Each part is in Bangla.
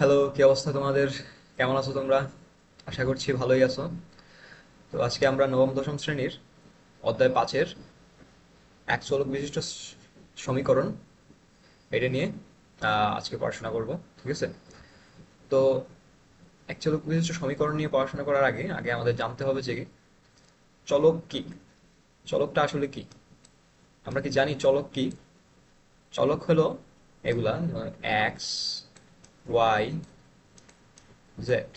হ্যালো, কি অবস্থা তোমাদের? কেমন আছো তোমরা? আশা করছি ভালোই আছো। তো আজকে আমরা নবম দশম শ্রেণীর অধ্যায় 5-এর এক চলক বিশিষ্ট সমীকরণ এটা নিয়ে আজকে পড়াশোনা করব। ঠিক আছে? তো এক চলক বিশিষ্ট সমীকরণ নিয়ে পড়াশোনা করার আগে আগে আমাদের জানতে হবে যে চলক কি। চলকটা আসলে কি? আমরা কি জানি চলক কি? চলক হলো এগুলা এক্স, ওয়াই, জেড।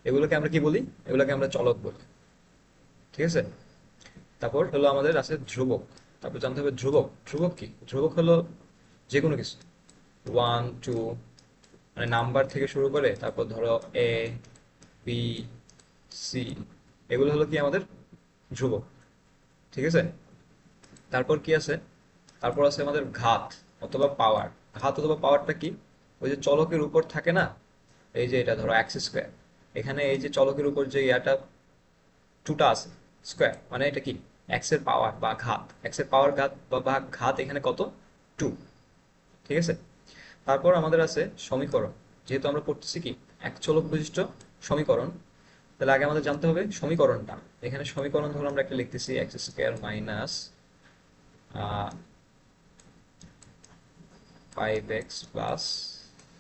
এগুলোকে আমরা কি বলি? এগুলোকে আমরা চলক বলি। ঠিক আছে? তারপর হলো আমাদের আছে ধ্রুবক। তারপর জানতে হবে ধ্রুবক। ধ্রুবক কি? ধ্রুবক হলো যে কোনো কিছু, ওয়ান টু, মানে নাম্বার থেকে শুরু করে তারপর ধরো এ, বি, সি, এগুলো হলো কি আমাদের ধ্রুবক। ঠিক আছে? তারপর কি আছে? তারপর আছে আমাদের ঘাত অথবা পাওয়ার। ঘাত অথবা পাওয়ারটা কি? ওই যে চলকের উপর থাকে না, এই যে এটা ধরো এক্স স্কোয়ার, এখানে এই যে চলকের উপর যে ইয়াটা টুটা আছে, স্কোয়ার, মানে এটা কি? এক্স এর পাওয়ার বা ঘাত, এক্স এর পাওয়ার ঘাত বা ঘাত এখানে কত? টু। ঠিক আছে? তারপর আমাদের আছে সমীকরণ। যেহেতু আমরা পড়তেছি কি এক চলক বিশিষ্ট সমীকরণ, তাহলে আগে আমাদের জানতে হবে সমীকরণটা। এখানে সমীকরণ ধরো আমরা একটা লিখতেছি x square minus 5x plus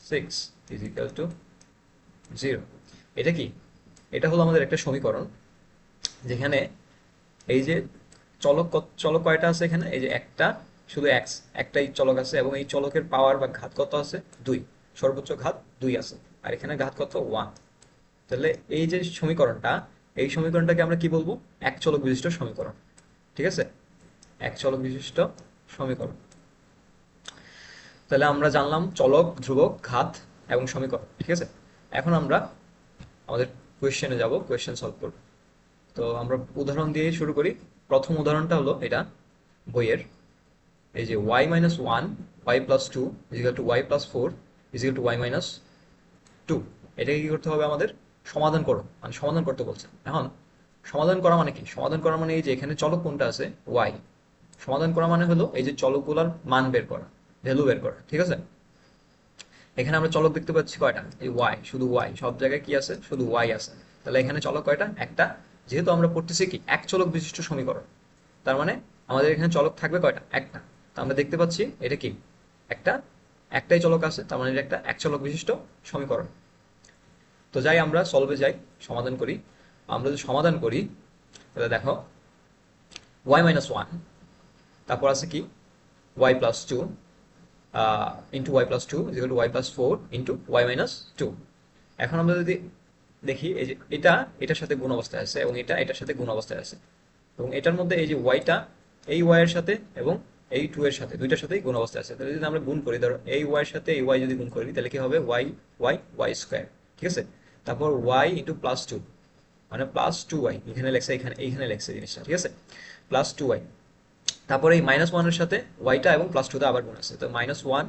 6 is equal to 0। এটা কি? এটা হলো আমাদের একটা সমীকরণ যেখানে এই যে চলক কয়টা আছে এখানে? এই যে একটা, শুধু এক্স একটাই চলক আছে এবং এই চলকের পাওয়ার বা ঘাত কত আছে? 2। সর্বোচ্চ ঘাত 2 আছে। আর এখানে ঘাত কত? 1। তাহলে এই যে সমীকরণটা, এই সমীকরণটাকে আমরা কি বলবো? এক চলক বিশিষ্ট সমীকরণ। ঠিক আছে? এক চলক বিশিষ্ট সমীকরণ। তাহলে আমরা জানলাম চলক, ধ্রুবক, ঘাত এবং সমীকরণ। ঠিক আছে? এখন আমরা আমাদের কোয়েশ্চেনে যাব, কোয়েশ্চেন সলভ করব। তো আমরা উদাহরণ দিয়ে শুরু করি। প্রথম উদাহরণটা হলো এটা বইয়ের, এই যে Y minus one, Y plus two equal to Y plus four equal to Y minus two. এটাকে কি করতে হবে আমাদের? সমাধান করো, মানে সমাধান করতে বলছে। এখন সমাধান করা মানে কি? সমাধান করা মানে এই যে এখানে চলক কোনটা আছে? ওয়াই। সমাধান করা মানে হলো এই যে চলকগুলোর মান বের করা, ভ্যালু বের করা। ঠিক আছে? এখানে আমরা চলক দেখতে পাচ্ছি কয়টা? এই ওয়াই, শুধু ওয়াই, সব জায়গায় কি আছে? শুধু ওয়াই আছে। তাহলে এখানে চলক কয়টা? একটা। যেহেতু আমরা পড়তেছি কি এক চলক বিশিষ্ট সমীকরণ, তার মানে আমাদের এখানে চলক থাকবে কয়টা? একটা। তো আমরা দেখতে পাচ্ছি এটা কি একটা, একটাই চলক আছে, তার মানে এটা একটা এক চলক বিশিষ্ট সমীকরণ। তো যাই আমরা সলভে যাই, সমাধান করি। আমরা যদি সমাধান করি তাহলে দেখো ওয়াই মাইনাস ওয়ান, তারপর আছে কি Y plus two into Y plus two equal to Y plus four into Y minus two. এখন আমরা যদি দেখি এই যে এটা এটার সাথে গুণ অবস্থায় আছে এবং এটা এটার সাথে গুণ অবস্থায় আছে, এবং এটার মধ্যে এই যে ওয়াইটা এই ওয়াই এর সাথে এবং এই টু এর সাথে দুইটার সাথেই গুণ অবস্থায় আছে। তাহলে যদি আমরা গুণ করি, ধরো এই ওয়াই এর সাথে এই ওয়াই যদি গুণ করি তাহলে কি হবে? Y Y Y square. ঠিক আছে? তারপর ওয়াই ইন্টু প্লাস টু, মানে প্লাস টু ওয়াই, এখানে লেখছে, এখানে এইখানে লেখছে জিনিসটা। ঠিক আছে? Plus two Y. তারপরে এই মাইনাস ওয়ানের সাথে ওয়াইটা এবং প্লাস টুতে আবার গুণ আছে, তো মাইনাস ওয়ান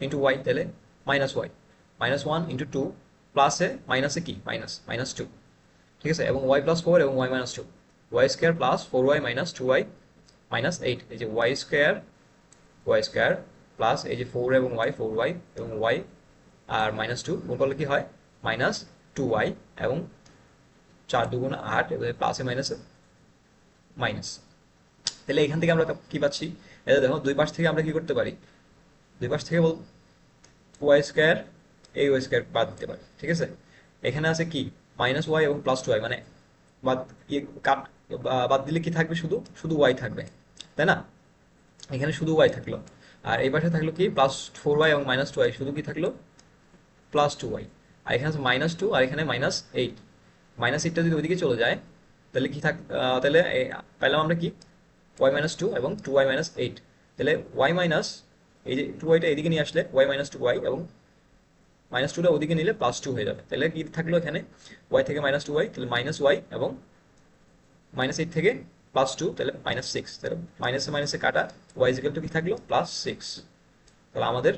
ইন্টু ওয়াই, তাহলে minus y, minus one into two, প্লাসে মাইনাসে কি মাইনাস, মাইনাস টু। ঠিক আছে? এবং ওয়াই প্লাস ফোর এবং y minus two, y square plus four y minus two Y minus eight. এই যে ওয়াই স্কোয়ার প্লাস এই যে ফোর এবং ওয়াই, ফোর ওয়াই এবং ওয়াই আর মাইনাস টু গুণ করলে কি হয়? মাইনাস টু ওয়াই এবং চার দুগুণ আট, এবং প্লাসে মাইনাসে মাইনাস। তাহলে এখান থেকে আমরা কি পাচ্ছি? এটা দেখো দুই পাশ থেকে আমরা কি করতে পারি? দুই পাশ থেকে ওয়াই স্কোয়ার, এই ওয়াই স্কোয়ার বাদ দিতে পারি। ঠিক আছে? এখানে আছে কি মাইনাস ওয়াই এবং প্লাস টু ওয়াই, মানে বাদ কাট, বাদ দিলে কি থাকবে? শুধু শুধু ওয়াই থাকবে, তাই না? এখানে শুধু ওয়াই থাকলো। আর এই পাশে থাকলো কি প্লাস ফোর ওয়াই এবং মাইনাস টু ওয়াই, শুধু কি থাকলো? Plus two Y. আর এখানে আছে মাইনাস টু আর এখানে মাইনাস এইট। মাইনাস এইটটা যদি ওইদিকে চলে যায় তাহলে কি তাহলে পেলাম আমরা কি? ওয়াই মাইনাস টু এবং টু ওয়াই মাইনাস এইট। তাহলে ওয়াই মাইনাস, এই যে টু ওয়াইটা এদিকে নিয়ে আসলে ওয়াই মাইনাস টু ওয়াই এবং মাইনাস টুটা ওদিকে নিলে প্লাস টু হয়ে যাবে। তাহলে কি থাকলো এখানে? ওয়াই থেকে মাইনাস টু ওয়াই, তাহলে মাইনাস ওয়াই এবং মাইনাস এইট থেকে প্লাস টু, তাহলে মাইনাস সিক্স। তাহলে মাইনাসে মাইনাসে কাটা, ওয়াই ইজিক্যাল টু কি থাকলো? Plus six. তাহলে আমাদের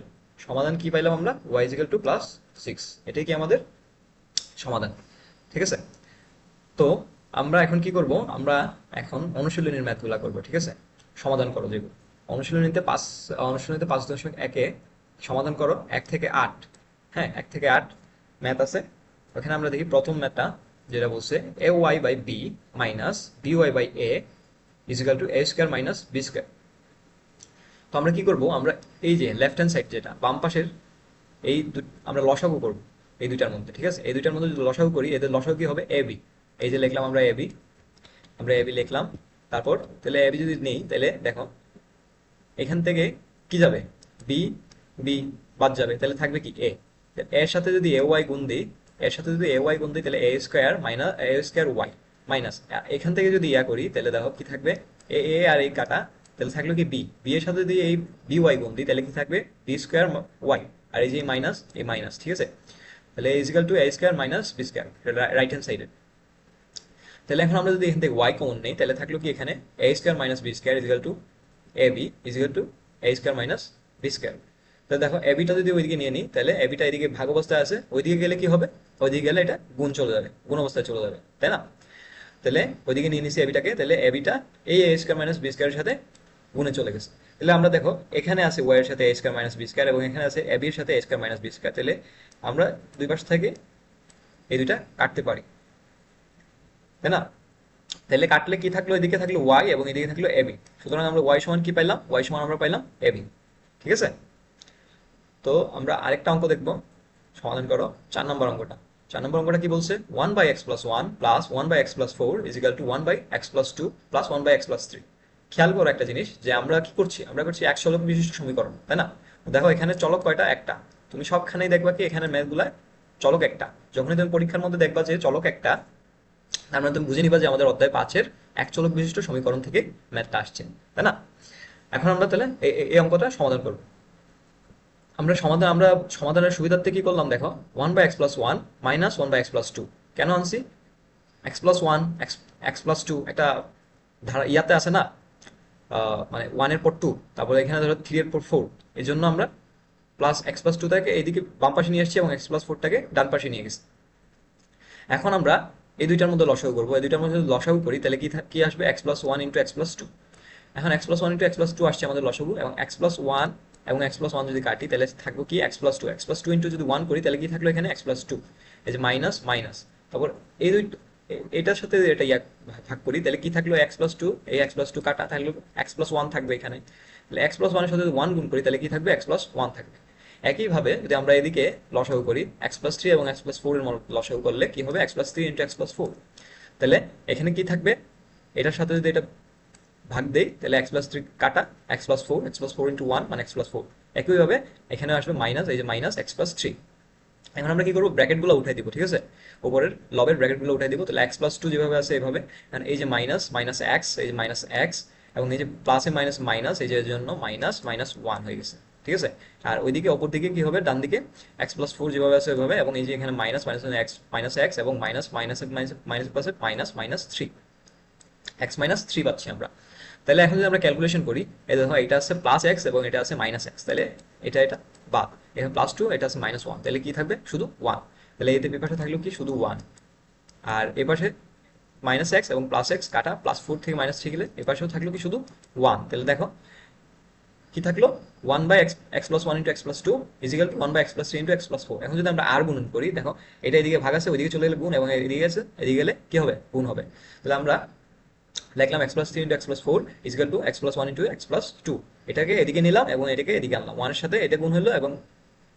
সমাধান কি পাইলাম আমরা? Y is equal to plus six. এটাই কি আমাদের সমাধান। ঠিক আছে? তো আমরা এখন কি করব? আমরা এখন অনুশীলনীর ম্যাথগুলা করব। ঠিক আছে? সমাধান করো যেগুলো অনুশীলনীতে পাঁচ, অনুশীলনীতে 5.1-এ সমাধান করো 1 থেকে 8। হ্যাঁ, 1 থেকে 8 ম্যাথ আছে। ওখানে আমরা দেখি প্রথম ম্যাথটা যেটা বলছে A Y by B minus B Y by A equal to A square minus B square. তো আমরা কি করব, আমরা এই যে লেফট হ্যান্ড সাইড যেটা বাম পাশের আমরা লসাগু করব এই দুইটার মধ্যে, ঠিক আছে? এই দুইটার মধ্যে যদি লসাগু করি, এদের লসাগু কি হবে, এ বি। এই যে লিখলাম আমরা এ বি, আমরা এবি লিখলাম। তারপর তাহলে এবি যদি নেই, তাহলে দেখো এখান থেকে কি যাবে, বি, বি বাদ যাবে, তাহলে থাকবে কি এ। এর সাথে যদি এ ওয়াই গুণ দিই, এর সাথে যদি এ ওয়াই গুণ দিই, তাহলে এ স্কোয়ার মাইনাস এ স্কোয়ার ওয়াই মাইনাস, এখান থেকে যদি ইয়া করি, তাহলে দেখো কি থাকবে, এ এ আর এই কাটা, তাহলে থাকলো কি বি। বি এর সাথে যদি এই বি ওয়াই গুণ দিই, তাহলে কি থাকবে, বি স্কোয়ার ওয়াই, আর এই যে মাইনাস, এই মাইনাস, ঠিক আছে? তাহলে equal to A square minus B square, right hand সাইডে। তাহলে এখন আমরা যদি এখান থেকে ওয়াই কমন নেই, তাহলে থাকলো কি এখানে A square minus B square equal to A B equal to A square minus B square. তাহলে দেখো এবিটা যদি ওইদিকে নিয়ে নিই, তাহলে এবিটা এদিকে ভাগ অবস্থায় আছে, ওইদিকে গেলে কি হবে, ওইদিকে গেলে এটা গুণ চলে যাবে, গুণ অবস্থায় চলে যাবে, তাই না? তাহলে ওইদিকে নিয়ে নিছি এবিটাকে, তাহলে এবিটা এই এ স্কোয়ার মাইনাস বি স্কোয়ারের সাথে গুণে চলে গেছে। তাহলে আমরা দেখো এখানে আছে ওয়াই এর সাথে এ স্কোয়ার মাইনাস বি স্কোয়ার এবং এখানে আছে এবি এর সাথে এ স্কোয়ার মাইনাস বি স্কোয়ার। তাহলে আমরা দুই পাশ থেকে এই দুইটা কাটতে পারি, তাই না? তাহলে কাটলে কি থাকলো, এদিকে থাকলো ওয়াই এবং এদিকে থাকলো এবি। সুতরাং আমরা ওয়াই সমান কি পাইলাম, ওয়াই সমান আমরা পাইলাম এবি, ঠিক আছে? তো আমরা আরেকটা অঙ্ক দেখবো, সমাধান করো 4 নম্বর অঙ্কটা। 4 নম্বর অঙ্কটা কি বলছে, 1/x+1 plus 1/x+4 is equal two 1/x+2 plus 1/x+3। খেয়াল করো একটা জিনিস, যে আমরা কি করছি, আমরা করছি এক চলক বিশিষ্ট সমীকরণ, তাই না? দেখো এখানে চলক কয়টা, একটা। তুমি সবখানেই দেখবা কি এখানে ম্যাথগুলা চলক একটা। যখনই তুমি পরীক্ষার মধ্যে দেখবা যে চলক একটা, তার মানে তুমি বুঝে নিবা যে আমাদের অধ্যায় 5-এর এক চলক বিশিষ্ট সমীকরণ থেকে ম্যাথটা আসছে, তাই না? এখন আমরা তাহলে এই অঙ্কটা সমাধান করবো। আমরা সমাধানের সুবিধার্থে কি করলাম দেখো, 1/x+1 মাইনাস 1/x+2 কেন আনছি, x+1 x+2 একটা ধারা ইয়াতে আছে না, মানে 1-এর পর 2, তারপরে এখানে ধরো 3-এর পর 4, এই জন্য আমরা প্লাস x+2 টাকে এইদিকে বাম পাশে নিয়ে এসেছি এবং x+4টাকে ডান পাশে নিয়ে গেছি। এখন আমরা এই দুইটার মধ্যে লসাগু করবো, এই দুইটার মধ্যে যদি লসাগু করি, তাহলে কি আসবে, x+1 ইন্টু x+2। এখন x+1 ইন্টু x+2 আসছে আমাদের লসাগু, এবং x+1 এবং x+1 যদি কাটি, তাহলে থাকবো কি x+2 ইন্টু যদি 1 করি, তাহলে কি থাকলো এখানে x+2, এই যে মাইনাস মাইনাস। তারপর এই দুই, এটার সাথে এটা ভাগ করি, তাহলে কি থাকলো x+2, এই x+2 কাটা থাকলো x+1 থাকবে এখানে। তাহলে x+1 এর সাথে যদি 1 গুণ করি, তাহলে কি থাকবে, x+1 থাকবে। একইভাবে যদি আমরা এদিকে লসাগু করি, x+3 এবং x+4 এর লসাগু করলে কি হবে, x+3 ইন্টু x+4। তাহলে এখানে কি থাকবে, এটার সাথে যদি এটা ভাগ দেই, তাহলে x+3 কাটা x+4 ইন্টু 1 মানে x+4। একইভাবে এখানে আসবে মাইনাস, এই যে মাইনাস x+3। এখন আমরা কি করবো, ব্র্যাকেটগুলো উঠাই দিব, ঠিক আছে? উপরের লবের ব্র্যাকেটগুলো উঠাই দিব, তাহলে x+2 যেভাবে আছে এভাবে, কারণ এই যে মাইনাস মাইনাস এক্স, এই যে মাইনাস এক্স, এবং এই যে প্লাসে মাইনাস মাইনাস, এই যে এর জন্য মাইনাস মাইনাস 1 হয়ে গেছে, ঠিক আছে? আর ওইদিকে অপর দিকে কি হবে, ডান দিকে x+4 যেভাবে আছে ওইভাবে, এবং এই যে এখানে minus minus x minus x এবং মাইনাস মাইনাস মাইনাস মাইনাস প্লাসে মাইনাস মাইনাস 3, x-3 পাচ্ছি আমরা। তাহলে এখন যদি আমরা ক্যালকুলেশন করি, এই দেখো এটা আছে প্লাস এক্স এবং এটা আছে মাইনাস এক্স, তাহলে এটা বাদ, এখানে +2, এটা আছে -1, তাহলে কি থাকবে, শুধু 1। তাহলে এতে বিপাশে থাকলো কি, শুধু 1। আর এপাশে মাইনাস এক্স এবং প্লাস এক্স কাটা, +4 থেকে -3 গেলে এপাশেও থাকলো কি, শুধু 1। তাহলে দেখো কি থাকলো, 1/x+1 into x+2 is equal two 1/x+3 into x+4। এখন যদি আমরা আর গুণন করি, দেখো এটা এদিকে ভাগ আছে, ওইদিকে চলে গেলে গুণ, এবং এদিকে আছে, এদিকে গেলে কি হবে, গুণ হবে। তাহলে আমরা লিখলাম x+3 into x+4 is equal two x+1 into x+2। এটাকে এদিকে নিলাম এবং এটাকে এদিকে আনলাম, 1 এর সাথে এটা গুণ হলো এবং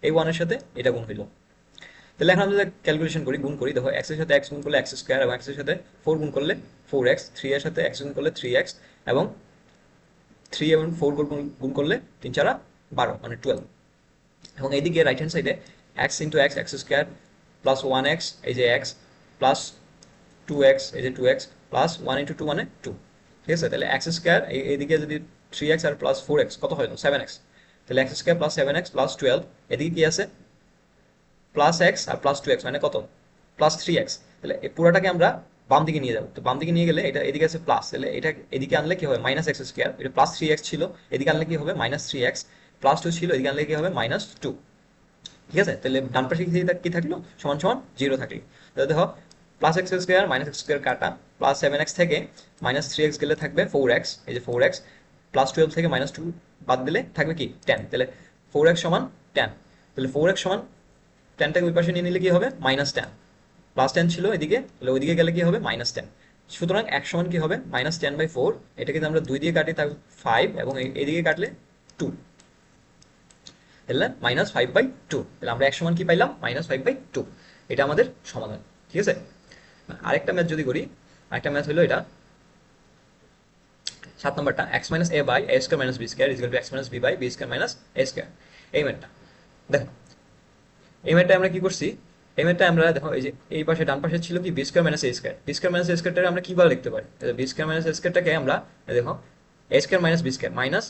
এই 1 এর সাথে এটা গুণ হলো। তাহলে এখন আমরা ক্যালকুলেশন করি, গুণ করি, দেখো x এর সাথে x গুণ করলে x স্কয়ার, এবং x এর সাথে 4 গুণ করলে 4x, 3 এর সাথে x গুণ করলে 3x, এবং 3 এবং 4 গুণ করলে 3 4 12 মানে 12। এবং এইদিকে রাইট হ্যান্ড সাইডে x into x square plus 1x, এই যে x, প্লাস 2x, এই যে 2x, প্লাস 1 ইন্টু 2 মানে 2, ঠিক আছে? তাহলে x স্কয়ার, এইদিকে যদি 3x আর প্লাস 4x কত হয়, 7x। তাহলে x square plus 7x plus 12, এদিকে কি আছে, প্লাস এক্স আর প্লাস 2x মানে কত, প্লাস 3x। তাহলে এই পুরোটাকে আমরা বাম দিকে নিয়ে যাবো, তো বাম দিকে নিয়ে গেলে এটা এদিকে আছে প্লাস, তাহলে এটা এদিকে আনলে কি হবে, -x স্কয়ার, এটা প্লাস 3x ছিল, এদিকে আনলে কি হবে, -3x, প্লাস 2 ছিল, এদিকে আনলে কি হবে, -2, ঠিক আছে? তাহলে ডান পাশে কি থাকলো, সমান সমান 0 থাকলো। তাহলে দেখো plus x square minus x square কাটা, প্লাস 7x থেকে -3x গেলে থাকবে 4x, এই যে 4x, প্লাস 12 থেকে -2 বাদ দিলে থাকবে কি 10, তাহলে 4x সমান 10। তাহলে 4x সমান 10টাকে ওই পাশে নিয়ে নিলে কি হবে -10, +10 ছিল এদিকে, তাহলে ওইদিকে গেলে কি হবে -10। সুতরাং x সমান কি হবে -10/4, এটাকে যদি আমরা 2 দিয়ে কাটি তাহলে 5, এবং এইদিকে কাটলে 2, তাহলে -5/2। তাহলে আমরা x সমান কি পাইলাম -5/2। এটা আমাদের সমাধান, ঠিক আছে। আরেকটা ম্যাথ যদি করি, আরেকটা ম্যাথ হলো এটা 7 নম্বরটা, x - a by a square minus b square is equal to x minus b by b square minus a square। এই ম্যাথটা দেখো, এই ম্যাথটা আমরা কি করছি, এই ম্যাথটা আমরা দেখো এই যে এই পাশে ডান পাশে ছিল কি B square minus A square, B square minus A স্কয়ারটাকে আমরা কিভাবে লিখতে পারি, বি স্কয়ার মাইনাস এ স্কয়ারটাকে আমরা দেখো A square minus B square minus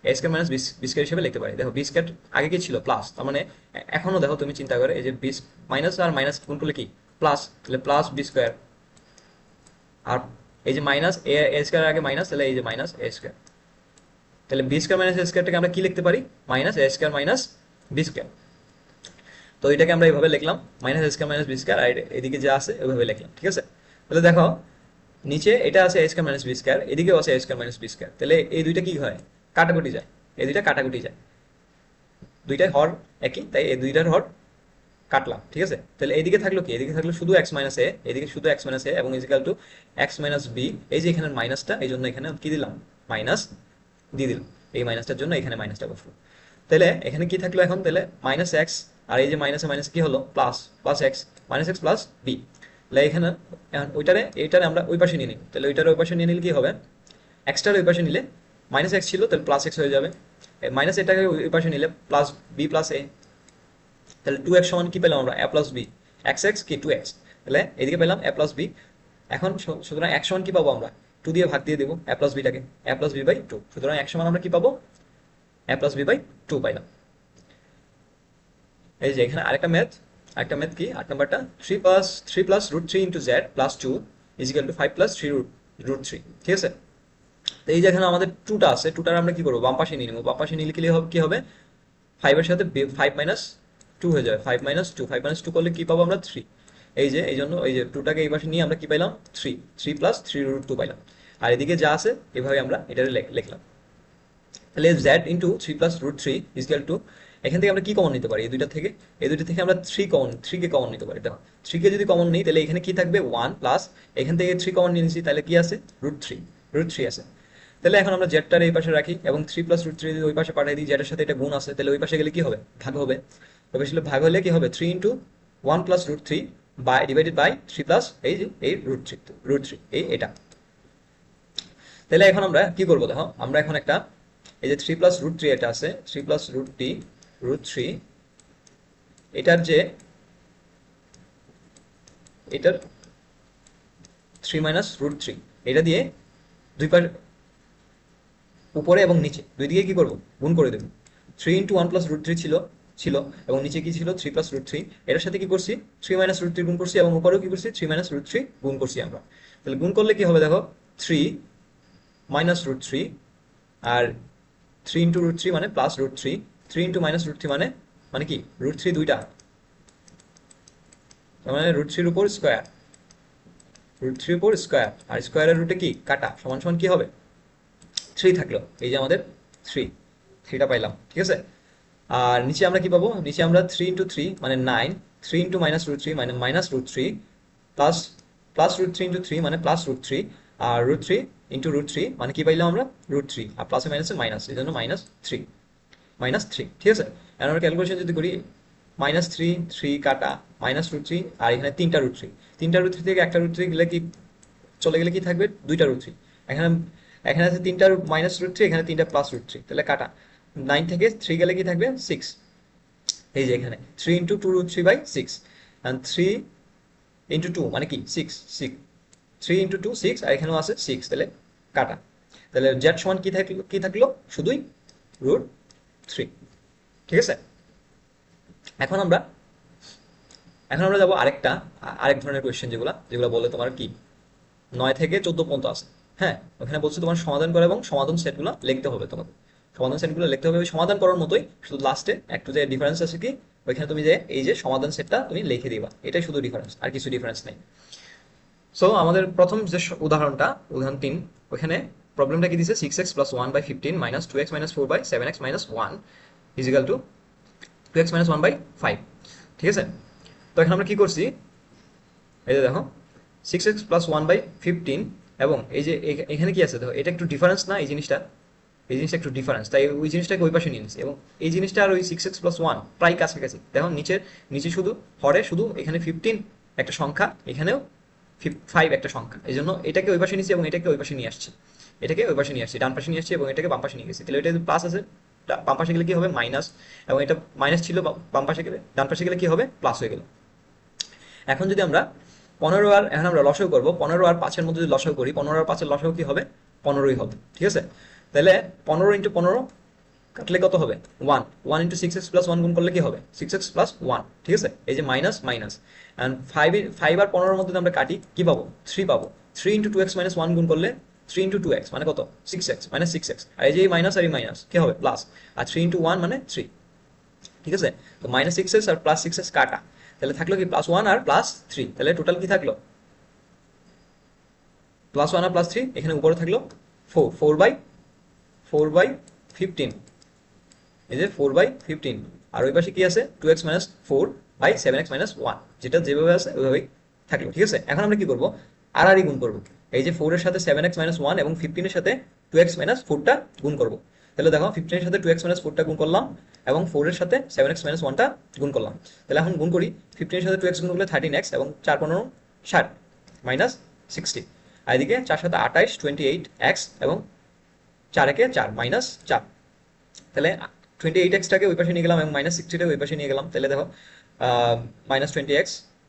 A square minus B square হিসেবে লিখতে পারি। দেখো বি স্কয়ার আগে কি ছিল প্লাস, তার মানে এখনো দেখো তুমি চিন্তা করে এই যে বি মাইনাস আর মাইনাস গুণ করলে কি প্লাস, তাহলে প্লাস বি স্কয়ার, আর এই যে মাইনাস এ স্কয়ার আগে মাইনাস, তাহলে এই যে মাইনাস এ স্কয়ার, তাহলে বি স্কয়ার মাইনাস এ স্কয়ারটাকে আমরা কি লিখতে পারি minus A square minus B square. তো এটাকে আমরা এইভাবে লিখলাম minus A square minus B square, আর এদিকে যা আছে ওইভাবে লিখলাম, ঠিক আছে। তাহলে দেখো নিচে এটা আছে এ স্কয়ার মাইনাস বি স্কয়ার, এদিকেও আছে এ স্কয়ার মাইনাস বি স্কয়ার, তাহলে এই দুইটা কি হয় কাটাকুটি যায়, এই দুইটা কাটাকুটি যায়, দুইটার হর একই, তাই এই দুইটার হর কাটলাম, ঠিক আছে। তাহলে এইদিকে থাকলো কি, এদিকে থাকলো শুধু এক্স মাইনাস এ, এদিকে শুধু এক্স মাইনাস এ এবং is equal to x minus b. এই যে এখানে মাইনাসটা, এই জন্য এখানে কি দিলাম মাইনাস দিয়ে দিলাম, এই মাইনাসটার জন্য এখানে মাইনাসটা বসলো। তাহলে এখানে কি থাকলো এখন, তাহলে মাইনাস এক্স, আর এই যে মাইনাসে মাইনাস কি হলো plus, plus x, minus x plus b. তাহলে এখানে ওইটারে এইটারে আমরা ওই পাশে নিয়ে নিই, তাহলে ওইটারে ওই পাশে নিয়ে নিলে কি হবে, এক্সটার ওই পাশে নিলে মাইনাস এক্স ছিল তাহলে প্লাস এক্স হয়ে যাবে, মাইনাস এটাকে ওই পাশে নিলে প্লাস বি প্লাস এ, তাহলে 2x সমান কি পেলাম আমরা a plus b, x x কি 2x, তাহলে এদিকে পেলাম a প্লাস বি। এখন সুতরাং x সমান কি পাবো আমরা 2 দিয়ে ভাগ দিয়ে দেবো a প্লাস বিটাকে, a প্লাস বি বাই 2, সুতরাং x সমান আমরা কি পাবো a প্লাস বি বাই 2 পাইলাম। এই যে এখানে আরেকটা ম্যাথ কি 8 নাম্বারটা, 3 plus root 3 into z plus 2 is equal to 5 plus 3 root 3, ঠিক আছে। তো এই যে এখানে আমাদের 2টা আছে, 2টার আমরা কি করবো বাম পাশে নিয়ে নেবো, বাম পাশে নিলে কি হবে 5 এর সাথে 5 মাইনাস 2 হয়ে যাবে, 5 মাইনাস 2 করলে কি পাবো আমরা 3। এই যে এই জন্য এই যে 2টাকে এই পাশে নিয়ে আমরা কি পাইলাম 3 প্লাস 3 রুট 2 পাইলাম, আর এদিকে যা আছে এভাবে আমরা এটা লিখলাম। তাহলে z into 3 plus root 3 is equal to, এখান থেকে আমরা কি কমন নিতে পারি এই দুইটা থেকে, আমরা 3 কে কমন নিতে পারি। দেখো 3 কে যদি কমন নিই তাহলে এখানে কি থাকবে 1 প্লাস, এখান থেকে 3 কমন নিয়ে নিচ্ছি তাহলে কি আছে রুট 3 আছে। তাহলে এখন আমরা জেডটার এই পাশে রাখি এবং 3 প্লাস রুট 3 যদি ওই পাশে পাঠিয়ে দিই, জেডের সাথে এটা গুণ আছে, তাহলে ওই পাশে গেলে কি হবে ভাগ হবে, ওই পাশে ভাগ হলে কি হবে 3 into 1 plus root 3 by divided by 3 plus এই যে এই রুট থ্রি এই এটা। তাহলে এখন আমরা কি করবো দেখো, আমরা এখন একটা এই যে 3 প্লাস রুট 3 এটা আছে, 3 প্লাস রুট 3 এটার যে এটার 3 মাইনাস রুট 3 এটা দিয়ে দুই পাশে উপরে এবং নিচে দুই দিকে কি করবো গুণ করে দেবো। 3 ইন্টু 1 প্লাস রুট 3 ছিল এবং নিচে কি ছিল 3 প্লাস রুট 3, এটার সাথে কি করছি 3 মাইনাস রুট 3 গুণ করছি এবং উপরেও কি করছি 3 মাইনাস রুট 3 গুণ করছি আমরা। তাহলে গুণ করলে কি হবে দেখো 3 মাইনাস রুট 3, আর 3 ইন্টু রুট 3 মানে plus root 3, 3 into minus root 3 মানে কি রুট 3 দুইটা, তার মানে রুট 3 উপর স্কোয়ার, আর স্কোয়ারের রুটে কি কাটা সমান সমান কি হবে 3 থাকলো, এই যে আমাদের 3টা পাইলাম, ঠিক আছে। আর নিচে আমরা কি পাবো, নিচে আমরা 3 ইন্টু 3 মানে 9, 3 ইন্টু মাইনাস রুট 3 মানে minus root 3 plus root 3 into 3 মানে প্লাস রুট 3, আর রুট 3 ইন্টু রুট 3 মানে কি পাইলাম আমরা রুট 3, আর প্লাসে মাইনাসে মাইনাস, এই জন্য মাইনাস 3, ঠিক আছে। এখন আমরা ক্যালকুলেশন যদি করি -3 কাটা মাইনাস রুট 3, আর এখানে 3টা রুট 3 থেকে একটা রুট 3 গেলে কি চলে গেলে কি থাকবে 2টা রুট 3, এখানে আছে 3টা মাইনাস রুট 3, এখানে 3টা প্লাস রুট 3, তাহলে কাটা 9 থেকে 3 গেলে কি থাকবে 6, এই যে এখানে 3 into 2 root 3 by 6, and 3 into 2 মানে কি 6, 3 ইন্টু 2 6, আর এখানেও আছে 6, তাহলে কাটা। তাহলে জেড সমান কি থাকলো শুধুই রুট 3, ঠিক আছে। এখন আমরা যাবো আরেক ধরনের কোয়েশ্চেন যেগুলো বলে তোমার কি 9 থেকে 14 পর্যন্ত আছে। হ্যাঁ, ওখানে বলছে তোমার সমাধান করে এবং সমাধান সেটগুলো লিখতে হবে, তোমাকে সমাধান সেটগুলো লিখতে হবে, ওই সমাধান করার মতোই, শুধু লাস্টে একটু যে ডিফারেন্স আছে কি ওইখানে তুমি যে এই যে সমাধান সেটটা তুমি লিখে দিবা, এটাই শুধু ডিফারেন্স, আর কিছু ডিফারেন্স নেই। সো আমাদের প্রথম যে উদাহরণ 3, ওখানে প্রবলেমটা কি দিছে 6x plus 1 by 15 minus 2x minus 4 by 7x minus 1 is equal to 2x minus 1 by 5। ঠিক আছে? তো এখন আমরা কি করছি, এই যে দেখো 6x প্লাস 1/15, এবং এই যে এখানে কি আছে দেখো, এটা একটু ডিফারেন্স না এই জিনিসটা, এই জিনিসটা একটু ডিফারেন্স, তাই ওই জিনিসটাকে ওই পাশে নিয়ে নিচ্ছি, এবং এই জিনিসটা আর ওই 6x+1 প্রায় কাছাকাছি। দেখো নিচে শুধু হরে শুধু এখানে 15 একটা সংখ্যা, এখানেও 5 একটা সংখ্যা, এই জন্য এটাকে ওই পাশে নিচ্ছি এবং এটাকে ওই পাশে নিয়ে আসছি, এটাকে ওই পাশে নিয়ে আসছি, ডান পাশে নিয়ে আসছি এবং এটাকে বাম পাশে নিয়ে গেছি। তাহলে এটা প্লাস আছে, বাম পাশে গেলে কি হবে মাইনাস, এবং এটা মাইনাস ছিল বাম পাশে গেলে, ডান পাশে গেলে কি হবে প্লাস হয়ে গেল। এখন যদি আমরা 15 আর, এখন আমরা লসাগু করবো, 15 আর 5-এর মধ্যে যদি লসাগু করি, 15 আর 5-এর লসাগু কি হবে 15ই হবে, ঠিক আছে? তাহলে 15 × 15 কাটলে কত হবে 1, 1 × 6x+1 গুণ করলে কি হবে 6x+1, ঠিক আছে? এই যে মাইনাস মাইনাস, এন্ড 5 আর 15-এর মধ্যে আমরা কাটি কি পাবো 3 পাবো, 3 × 2x-1 গুণ করলে 3 × 2x মানে কত 6x, মানে 6x, আর এই যে মাইনাস আর এই মাইনাস কি হবে প্লাস, আর 3 × 1 মানে 3, ঠিক আছে? তো -6x আর +6x কাটা, তাহলে থাকলো কি +1 আর +3, তাহলে টোটাল কি থাকলো +1 আর +3, এখানে উপরে থাকলো 4/15, এই যে 4/15, আর ওই পাশে কি আছে 2x - 4/7x - 1, যেটা যেভাবে আছে ওইভাবেই থাকলো, ঠিক আছে? এখন আমরা কি করব আর গুণ করব, এই যে 4 এর সাথে 7x - 1 এবং 15 এর সাথে 2x - 4টা গুণ করব। তাহলে দেখো 15 এর সাথে 2x - 4টা গুণ করলাম এবং 4 এর সাথে 7x - 1টা গুণ করলাম। তাহলে এখন গুণ করি, 15 এর সাথে 2x গুণ করলে 13x এবং 4 15 60 -60, আর এদিকে 4 সাথে 28 28x এবং 4 একে 4 -4, তাহলে 28x-টাকে ওই পাশে নিয়ে গেলাম এবং -60টাকে ওই পাশে নিয়ে গেলাম, তাহলে দেখো -20x,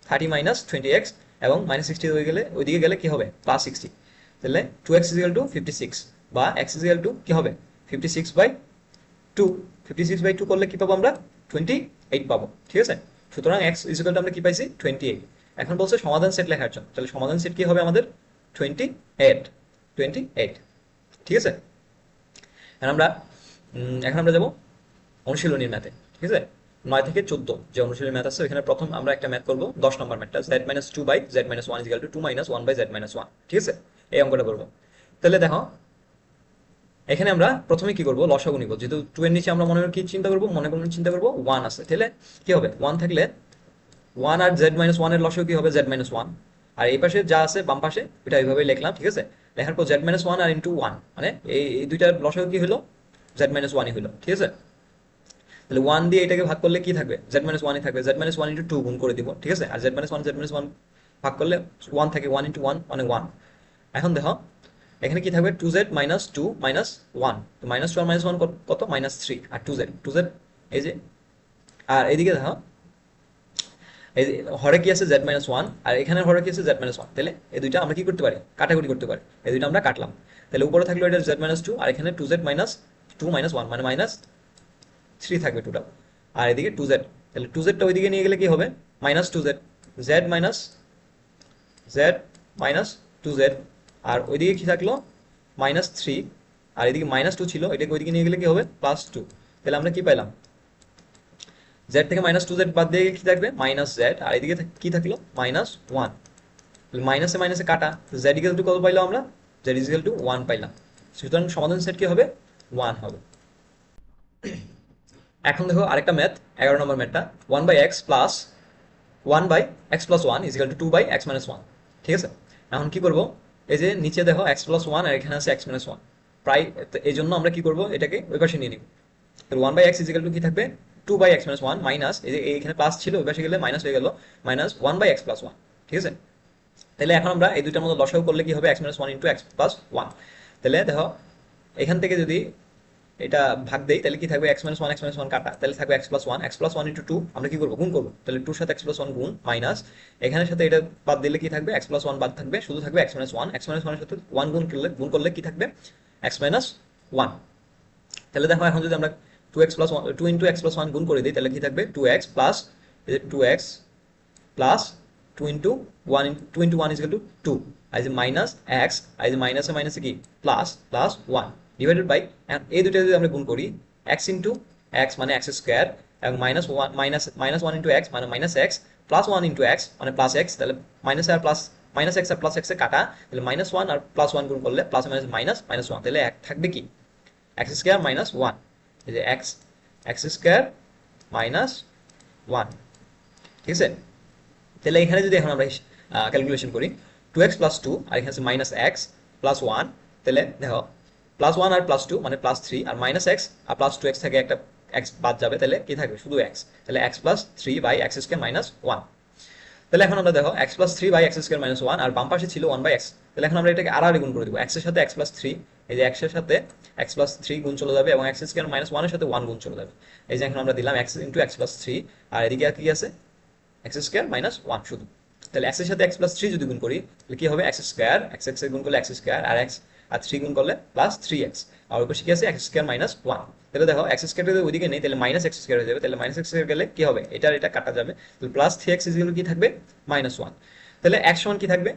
30 -20x এবং -60 হয়ে গেলে ওইদিকে গেলে কি হবে +60, তাহলে 2x = 56 বা x কি হবে 56/2, 56/2 করলে কি পাবো আমরা 28 পাবো, ঠিক আছে? সুতরাং x = আমরা কি পাইছি 28। এখন বলছে সমাধান সেট লেখার জন্য, তাহলে সমাধান সেট কি হবে আমাদের 28, 28, ঠিক আছে? এখন আমরা যাব অনুশীলনীর ম্যাথে, ঠিক আছে? 9 থেকে 14 যে অনুশীলনী ম্যাথ আছে, এখানে প্রথম আমরা একটা ম্যাথ করব 10 নম্বর ম্যাথটা, z-2/z-1 = 2 - 1/z-1, ঠিক আছে? এই অঙ্কটা করব। তাহলে দেখো এখানে আমরা প্রথমে কি করব লসাগু নিব, যেহেতু 2 এর নিচে আমরা মনে কি চিন্তা করব, মনে করব চিন্তা করব 1 আছে, তাহলে কি হবে 1 থাকলে 1 আর z-1 এর লসাগু কি হবে z-1, আর এই পাশে যা আছে বাম পাশে এটা এইভাবেই লিখলাম, ঠিক আছে? লেখার পর z-1 আর ইনটু 1, মানে এই দুইটার লসাগু কি হলো z-1ই হলো, ঠিক আছে? তাহলে 1 দিয়ে এটাকে ভাগ করলে কি থাকবে z-1ই থাকবে, z-1 × 2 গুণ করে দিব, ঠিক আছে? আর z-1 ভাগ করলে 1 থাকে, 1 × 1 মানে 1। এখন দেখো এখানে কি থাকবে 2z - 2 - 1, তো -2 আর -1 কত -3, আর 2z এই যে, আর এদিকে দেখো এই যে হরে কি আছে z-1 আর এখানে হরে কি আছে z-1, তাহলে এই দুইটা আমরা কি করতে পারি কাটাকুটি করতে পারি, এই দুইটা আমরা কাটলাম, তাহলে উপরে থাকলো এটা z-2 আর এখানে 2z - 2 - 1 মানে -3 থাকবে টোটাল, আর এদিকে 2z, তাহলে 2z-টা ওইদিকে নিয়ে গেলে কি হবে -2z, z - 2z, আর ওইদিকে কি থাকলো -3, আর এদিকে -2 ছিল, এটাকে ওইদিকে নিয়ে গেলে কি হবে +2, তাহলে আমরা কি পাইলাম z থেকে -2z বাদ দিয়ে কি থাকবে -z, আর এদিকে কি থাকলো -1, মাইনাসে মাইনাসে কাটা, z = কত পাইলাম আমরা z = 1 পাইলাম, সুতরাং সমাধান সেট কি হবে 1 হবে। এখন দেখো আরেকটা ম্যাথ 11 নম্বর ম্যাথটা 1/x প্লাস 1/x+1 = 2/x - 1, ঠিক আছে? এখন কি করব, এই যে নিচে দেখো x+1 আর এখানে আছে x-1, প্রায় এই জন্য আমরা কি করব এটাকে ওই পাশে নিয়ে নিব, তো 1/x = কি থাকবে 2/x - 1 মাইনাস, এই যে এখানে প্লাস ছিল ওই পাশে গেলে মাইনাস হয়ে গেল -1/x+1, ঠিক আছে? তাহলে এখন আমরা এই দুইটার মধ্যে লসাগু করলে কি হবে x - 1 × x+1, তাহলে দেখো এখান থেকে যদি এটা ভাগ দেই তাহলে কি থাকবে x-1 কাটা, তাহলে থাকবে x+1 × 2, আমরা কি করব গুণ করব, তাহলে 2 সাথে x+1 গুণ মাইনাস, এখানের সাথে এটা বাদ দিলে কি থাকবে x+1 বাদ থাকবে, শুধু থাকবে x-1, x-1 এর সাথে 1 গুণ করলে কি থাকবে x-1, তাহলে দেখো এখন যদি আমরা 2 × x+1 গুণ করে দিই তাহলে কি থাকবে 2x প্লাস 2x প্লাস 2 × 1 = 2, আর এই যে মাইনাস x, আর এই যে মাইনাসে মাইনাসে কি প্লাস 1 ডিভাইডেড বাই, এই দুটো যদি আমরা গুণ করি x × x মানে x² এবং -1 × x মানে -x প্লাস 1 × x মানে +x, তাহলে মাইনাস আর প্লাস -x আর +x এ কাটা, তাহলে -1 আর +1 গুণ করলে প্লাস মাইনাস -1, তাহলে এক থাকবে কি x² - 1, এই যে x² - 1, ঠিক আছে? তাহলে এখানে যদি এখন আমরা ক্যালকুলেশন করি, 2x+2 আর এখানে আছে -x+1, তাহলে দেখো +1 আর +2 মানে +3, আর -x আর +2x থেকে একটা x বাদ যাবে, তাহলে কি থাকবে? শুধু x। তাহলে x+3/x²-1। তাহলে এখন আমরা দেখো x+3/x²-1, আর বাম পাশে ছিল 1/x। তাহলে এখন আমরা এটাকে আর গুণ করে দেবো, x এর সাথে x+3, এই যে x এর সাথে x+3 গুণ চলে যাবে, এবং x²-1 এর সাথে 1 গুণ চলে যাবে। এই যে এখন আমরা দিলাম x × x+3, আর এদিকে আর কি আছে? x²-1 শুধু। তাহলে x এর সাথে x+3 যদি গুণ করি, তাহলে কি হবে? x² x গুণ করলে x² আর x আর 3 গুণ করলে +3x, আর ওই পাশে কি আছে? x²-1। তাহলে দেখো x² যদি ওইদিকে নেই, তাহলে -x² হয়ে যাবে। তাহলে -x² গেলে কি হবে? এটা কাটা যাবে, তাহলে +3x কি থাকবে? -1। তাহলে x সমান কি থাকবে?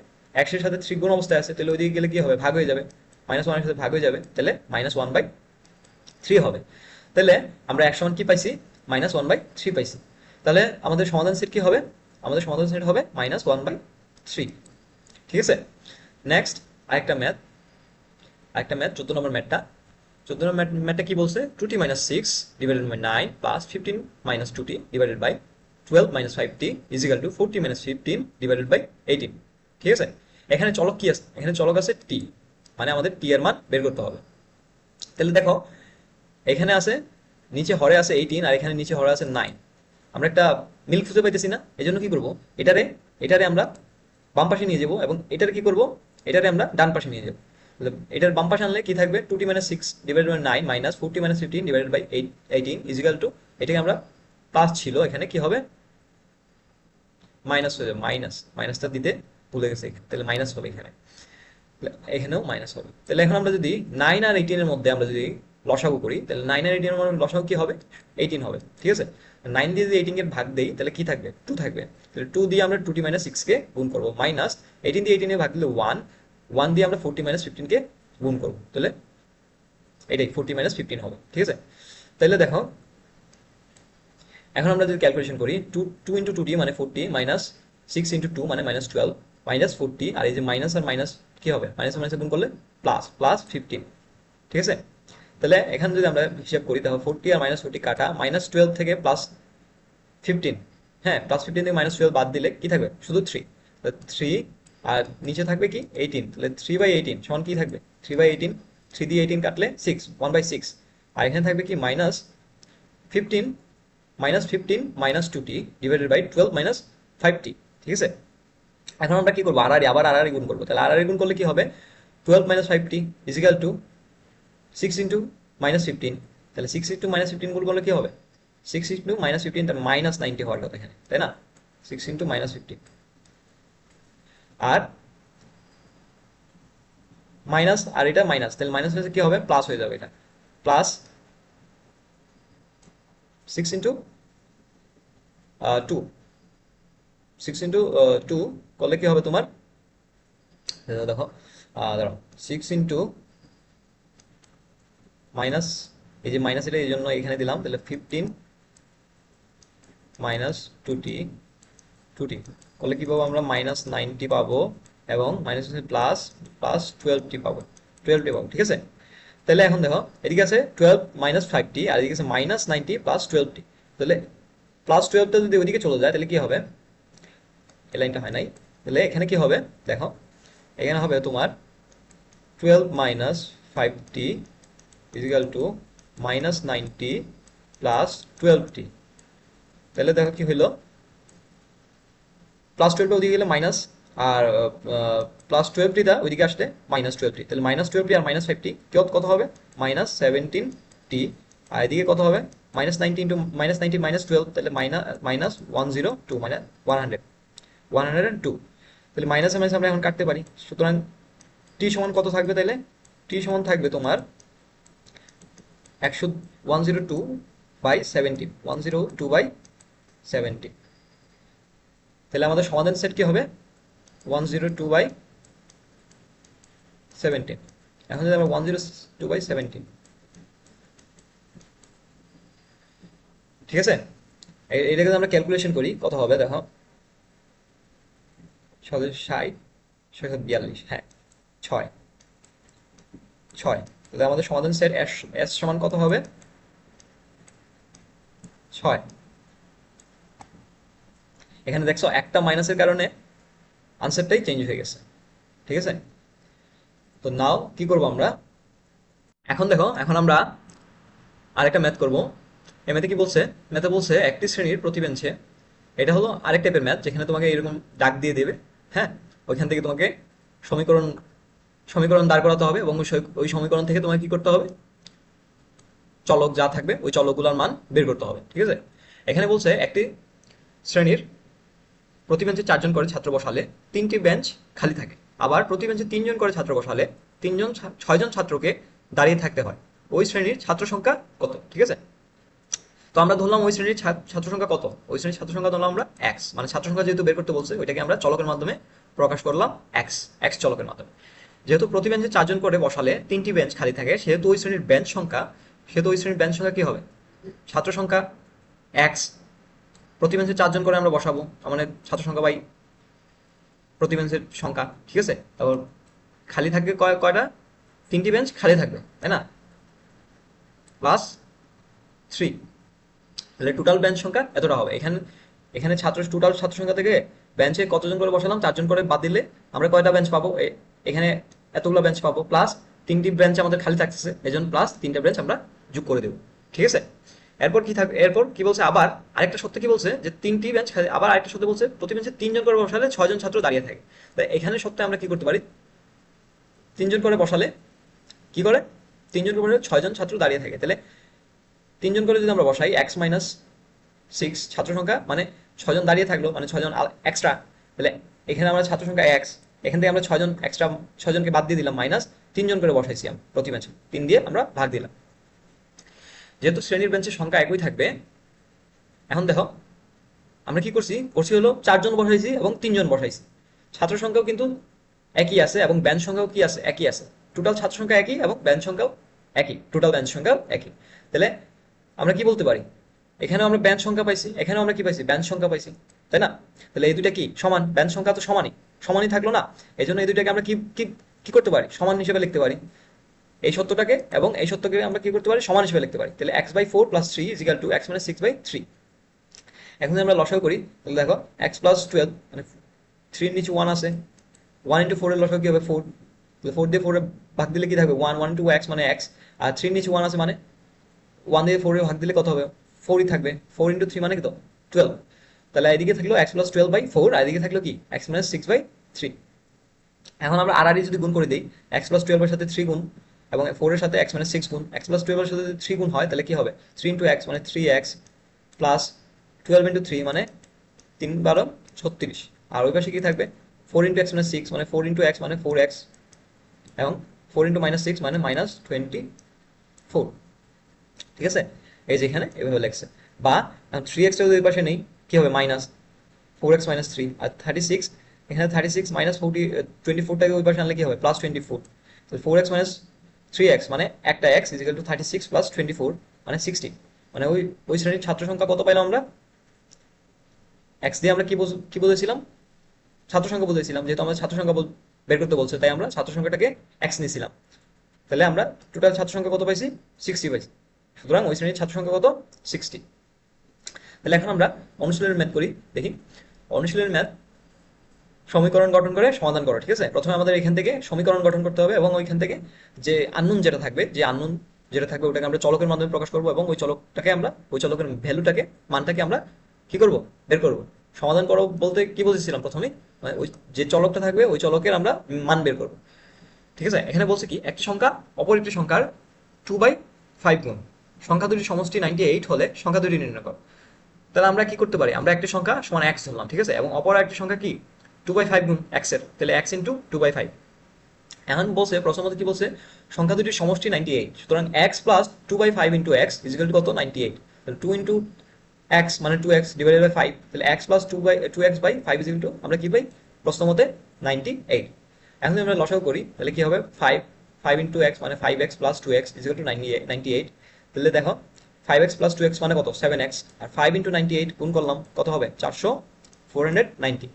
x এর সাথে 3 গুণ অবস্থায় আছে, তাহলে ওইদিকে গেলে কি হবে? ভাগ হয়ে যাবে, -1 এর সাথে ভাগ হয়ে যাবে, তাহলে -1/3 হবে। তাহলে আমরা x সমান কি পাইছি? -1/3 পাইছি। তাহলে আমাদের সমাধান সেট কি হবে? আমাদের সমাধান সেট হবে -1/3। ঠিক আছে? নেক্সট আরেকটা ম্যাথ 14 নম্বর ম্যাথটা। 14 নম্বর ম্যাথটা কি বলছে? 2t - 6 divided by 9 plus 15 - 2t divided by 12 - 5t is equal to 40 - 15 divided by 18। ঠিক আছে? এখানে চলক কি আছে? এখানে চলক আছে t, মানে আমাদের t এর মান বের করতে হবে। তাহলে দেখো এখানে আছে, নিচে হরে আছে 18, আর এখানে নিচে হরে আছে 9। আমরা একটা মিল খুঁজে পাইতেছি না, এই জন্য কি করবো? এটারে এটারে আমরা বাম পাশে নিয়ে যাবো, এবং এটারে কি করব? এটারে আমরা ডান পাশে নিয়ে যাবো। এটার বাম পাশে আনলে কি থাকবে? 2t - 6 divided by 9 minus 40 - 15 divided by 18 is equal to, এটাকে আমরা প্লাস ছিল, এখানে কি হবে? মাইনাস হয়ে যাবে। মাইনাসটা দিতে ভুলে গেছে, তাহলে মাইনাস হবে এখানে, এখানেও মাইনাস হবে। তাহলে এখন আমরা যদি 9 আর 18 এর মধ্যে আমরা যদি লসাগু করি, তাহলে 9 আর 18 এর মধ্যে লসাগু কি হবে? 18 হবে। ঠিক আছে? 9 দিয়ে যদি 18 কে ভাগ দেই, তাহলে কি থাকবে? 2 থাকবে। তাহলে 2 দিয়ে আমরা 2t - 6 কে গুণ করবো, মাইনাস 18 দিয়ে 18 এ ভাগ দিলে 1, 1 দিয়ে আমরা 40 - 15 কে গুণ করবো, তাহলে এটাই 40 - 15 হবে। ঠিক আছে? তাহলে দেখো এখন আমরা যদি ক্যালকুলেশন করি, 2 × 2t মানে 40, মাইনাস 6 × 2 মানে -12, মাইনাস 40, আর এই যে মাইনাস আর মাইনাস কি হবে? মাইনাস আর মাইনাস গুণ করলে প্লাস, প্লাস 15। ঠিক আছে? তাহলে এখানে যদি আমরা হিসাব করি, তাহলে 40 আর -40 কাটা, -12 থেকে +15, হ্যাঁ +15 থেকে -12 বাদ দিলে কি থাকবে? শুধু 3। 3, আর নিচে থাকবে কি? 18। তাহলে 3/18 সমান কি থাকবে? 3/18, 3 দিয়ে 18 কাটলে 6, 1/6। আর এখানে থাকবে কি? -15 -2t ডিভাইডেড বাই 12 - 5t। ঠিক আছে? এখন আমরা কি করবো? আবার আড়াআড়ি গুণ করবো। তাহলে আড়াআড়ি গুণ করলে কি হবে? 12 - 5t ইজ ইকুয়াল টু 6 × -15। তাহলে 6 × -15 গুণ করলে কি হবে? 6 × -15, তার -90 হওয়ার কথা এখানে, তাই না? 6 × -15, আর মাইনাস, আর এটা মাইনাস, তাহলে মাইনাস হয়েছে কি হবে? প্লাস হয়ে যাবে, এটা প্লাস 6 × 2, 6 × 2 করলে কি হবে তোমার? দেখো দাঁড়াও, 6 × মাইনাস, এই যে মাইনাস, এটা এই জন্য এখানে দিলাম। তাহলে 15 - 2t করলে কি পাবো আমরা? -90 পাবো, এবং মাইনাস প্লাস প্লাস 12t পাবো, 12t পাবো। ঠিক আছে? তাহলে এখন দেখো এদিকে আছে 12 - 5t, আর এদিকে আছে -90 প্লাস 12t। তাহলে +12টা যদি ওইদিকে চলে যায়, তাহলে কি হবে? এই লাইনটা হয় নাই। তাহলে এখানে কি হবে? দেখো এখানে হবে তোমার 12 - 5t is equal two -90 plus 12t। তাহলে দেখো কি হইলো? +12টা ওদিকে গেলে মাইনাস, আর +12টা ওইদিকে আসলে -12t। তাহলে -12t আর -5t কত হবে? -17t। আর এদিকে কত হবে? -90 × -90 -12, তাহলে -102, মানে 100, 102। তাহলে মাইনাসে মাইনাস আমরা এখন কাটতে পারি। সুতরাং টি সমান কত থাকবে? তাহলে টি সমান থাকবে তোমার 102/17, 102/17। তাহলে আমাদের সমাধান সেট কি হবে? 102/17। এখন যদি আমরা 102/17, ঠিক আছে, এটাকে যদি আমরা ক্যালকুলেশন করি, কত হবে দেখো? 760, 642, হ্যাঁ 6, তাহলে আমাদের সমাধান সেট এস সমান কত হবে? 6। এখানে দেখছো একটা মাইনাসের কারণে আনসারটাই চেঞ্জ হয়ে গেছে, ঠিক আছে? তো নাও কি করব আমরা, এখন দেখো, এখন আমরা আরেকটা ম্যাথ করব। এই ম্যাথে কি বলছে, ম্যাথে বলছে একটি শ্রেণীর প্রতি বেঞ্চে, এটা হলো আরেক টাইপের ম্যাথ যেখানে তোমাকে এরকম ডাক দিয়ে দেবে, হ্যাঁ, ওইখান থেকে তোমাকে সমীকরণ সমীকরণ দাঁড় করাতে হবে এবং ওই সমীকরণ থেকে তোমাকে কি করতে হবে, চলক যা থাকবে ওই চলকগুলোর মান বের করতে হবে, ঠিক আছে? এখানে বলছে একটি শ্রেণীর প্রতি বেঞ্চে 4 জন করে ছাত্র বসালে 3টি বেঞ্চ খালি থাকে, আবার প্রতি বেঞ্চে 3 জন করে ছাত্র বসালে 6 জন ছাত্রকে দাঁড়িয়ে থাকতে হয়। ওই শ্রেণীর ছাত্র সংখ্যা কত, ঠিক আছে? তো আমরা ধরলাম ওই শ্রেণীর ছাত্র সংখ্যা কত, ওই শ্রেণীর ছাত্র সংখ্যা ধরলাম আমরা এক্স, মানে ছাত্র সংখ্যা যেহেতু বের করতে বলছে ওইটাকে আমরা চলকের মাধ্যমে প্রকাশ করলাম এক্স, এক্স চলকের মাধ্যমে। যেহেতু প্রতি বেঞ্চে 4 জন করে বসালে 3টি বেঞ্চ খালি থাকে, সেহেতু ওই শ্রেণীর বেঞ্চ সংখ্যা, সেহেতু ওই শ্রেণীর বেঞ্চ সংখ্যা কি হবে, ছাত্র সংখ্যা এক্স, প্রতি বেঞ্চে 4 জন করে আমরা বসাবো, মানে ছাত্র সংখ্যা বাই প্রতি বেঞ্চের সংখ্যা, ঠিক আছে? তারপর খালি থাকবে কয়টা, 3টি বেঞ্চ খালি থাকবে, তাই না, প্লাস 3, তাহলে টোটাল বেঞ্চ সংখ্যা এতটা হবে। এখানে এখানে টোটাল ছাত্র সংখ্যা থেকে বেঞ্চে কতজন করে বসালাম, 4 জন করে বাদ দিলে আমরা কয়টা বেঞ্চ পাবো, এখানে এতগুলো বেঞ্চ পাবো, প্লাস 3টি বেঞ্চ আমাদের খালি থাকতেছে, এজন্য প্লাস 3টা বেঞ্চ আমরা যোগ করে দেবো, ঠিক আছে? এরপর কি থাকবে, এরপর কি বলছে, আবার আরেকটা সত্য কি বলছে, যে 3টি বেঞ্চ খালি, আবার আরেকটা সত্য বলছে প্রতি বেঞ্চে 3 জন করে বসালে 6 জন ছাত্র দাঁড়িয়ে থাকে। তাই এখানে সত্যি আমরা কি করতে পারি, 3 জন করে বসালে কি করে, 3 জন করে বসালে 6 জন ছাত্র দাঁড়িয়ে থাকে, তাহলে 3 জন করে যদি আমরা বসাই এক্স মাইনাস 6 ছাত্র সংখ্যা, মানে 6 জন দাঁড়িয়ে থাকলো, মানে 6 জন এক্সট্রা, তাহলে এখানে আমরা ছাত্র সংখ্যা এক্স, এখান থেকে আমরা 6 জন এক্সট্রা, 6 জনকে বাদ দিয়ে দিলাম, মাইনাস 3 জন করে বসাইছি আমরা প্রতি বেঞ্চে, 3 দিয়ে আমরা ভাগ দিলাম। যেহেতু শ্রেণীর বেঞ্চের সংখ্যা একই থাকবে, এখন দেখো আমরা কি করছি, হলো 4 জন বসাইছি এবং 3 জন বসাইছি, ছাত্র সংখ্যাও কিন্তু একই আছে এবং বেঞ্চ সংখ্যাও কি আছে, একই আছে, টোটাল ছাত্র সংখ্যা একই এবং বেঞ্চ সংখ্যাও একই, টোটাল বেঞ্চ সংখ্যাও একই। তাহলে আমরা কি বলতে পারি, এখানেও আমরা বেঞ্চ সংখ্যা পাইছি, এখানেও আমরা কি পাইছি, বেঞ্চ সংখ্যা পাইছি, তাই না? তাহলে এই দুইটা কি সমান, বেঞ্চ সংখ্যা তো সমানই, সমানই থাকলো না, এই জন্য এই দুইটাকে আমরা কি কি কি করতে পারি, সমান হিসেবে লিখতে পারি, এই সত্যটাকে এবং এই সত্যকে আমরা কি করতে পারি, সমান হিসেবে লিখতে পারি। তাহলে x/4 + 3 = x - 6/3। এখন যদি আমরা লসাগু করি তাহলে দেখো x + 12, মানে 3 এর নিচে 1 আছে, 1 × 4 এর লসাগু কি হবে 4, তাহলে 4 দিয়ে 4 এ ভাগ দিলে কি থাকবে 1, 1 × x মানে x, আর 3 এর নিচে 1 আছে মানে 1 দিয়ে 4 এ ভাগ দিলে কত হবে, 4ই থাকবে, 4 × 3 মানে কত 12, তাহলে এদিকে থাকলো x + 12/4 আর এদিকে থাকলো কি x - 6/3। এখন আমরা আর যদি গুণ করে দিই, x + 12 এর সাথে 3 গুণ এবং 4 এর সাথে x - 6 গুণ, x + 12 এর সাথে যদি 3 গুণ হয় তাহলে কি হবে 3 × x মানে 3x, প্লাস 12 × 3 মানে 3 × 12 36, আর ওই পাশে কি থাকবে 4 × x মানে 6 মানে 4 × x মানে 4x, এবং 4 × -6 মানে -24, ঠিক আছে? এই যে এখানে এভাবে লেখছে, বা 3x টা যদি ওই পাশে নেই কি হবে -4x - 3, আর 36, এখানে 36 -40 24টাকে ওই পাশে আনলে কি হবে +24, তো 4x - 3x মানে একটা x = 36 + 24 মানে 60, মানে ওই শ্রেণীর ছাত্র সংখ্যা কত পাইলাম আমরা, x দিয়ে আমরা কি বুঝেছিলাম, ছাত্র সংখ্যা বুঝেছিলাম, যেহেতু আমরা ছাত্র সংখ্যা বের করতে বলছে তাই আমরা ছাত্র সংখ্যাটাকে x নিয়েছিলাম, তাহলে আমরা টোটাল ছাত্র সংখ্যা কত পাইছি 60 পাইছি, সুতরাং ওই শ্রেণীর ছাত্র সংখ্যা কত 60। তাহলে এখন আমরা অনুশীলনের ম্যাথ করি, দেখি অনুশীলনের ম্যাথ, সমীকরণ গঠন করে সমাধান করো, ঠিক আছে? প্রথমে আমাদের এখান থেকে সমীকরণ গঠন করতে হবে এবং ওইখান থেকে যে আননোন যেটা থাকবে, ওটাকে আমরা চলকের মাধ্যমে প্রকাশ করব এবং ওই চলকটাকে আমরা ওই চলকের ভ্যালুটাকে, মানটাকে আমরা কি করব, বের করব। সমাধান করো বলতে কি বুঝেছিলাম প্রথমে, মানে ওই যে চলকটা থাকবে ওই চলকের আমরা মান বের করব, ঠিক আছে? এখানে বলছে কি একটি সংখ্যা অপর একটি সংখ্যার 2/5 গুণ, সংখ্যা দুটির সমষ্টি 98 হলে সংখ্যা দুটি নির্ণয় করো। তাহলে আমরা কি করতে পারি, আমরা একটি সংখ্যা সমান x ধরলাম, ঠিক আছে, এবং অপর একটি সংখ্যা কি 2/5 গুণ x এর, তাহলে x × 2/5। এখন বলছে প্রথমত কি বলছে, সংখ্যা দুটির সমষ্টি 98, সুতরাং x + 2/5 × x = কত 98, তাহলে 2 × x মানে 2x / 5, তাহলে x + 2x/5 = আমরা কি পাই প্রশ্ন মতে 98। এখন যদি আমরা লসাগু করি তাহলে কি হবে 5 × x মানে 5x + 2x = 98, তাহলে দেখো 5x + 2x মানে কত 7x, আর 5 × 98 গুণ করলাম কত হবে 490,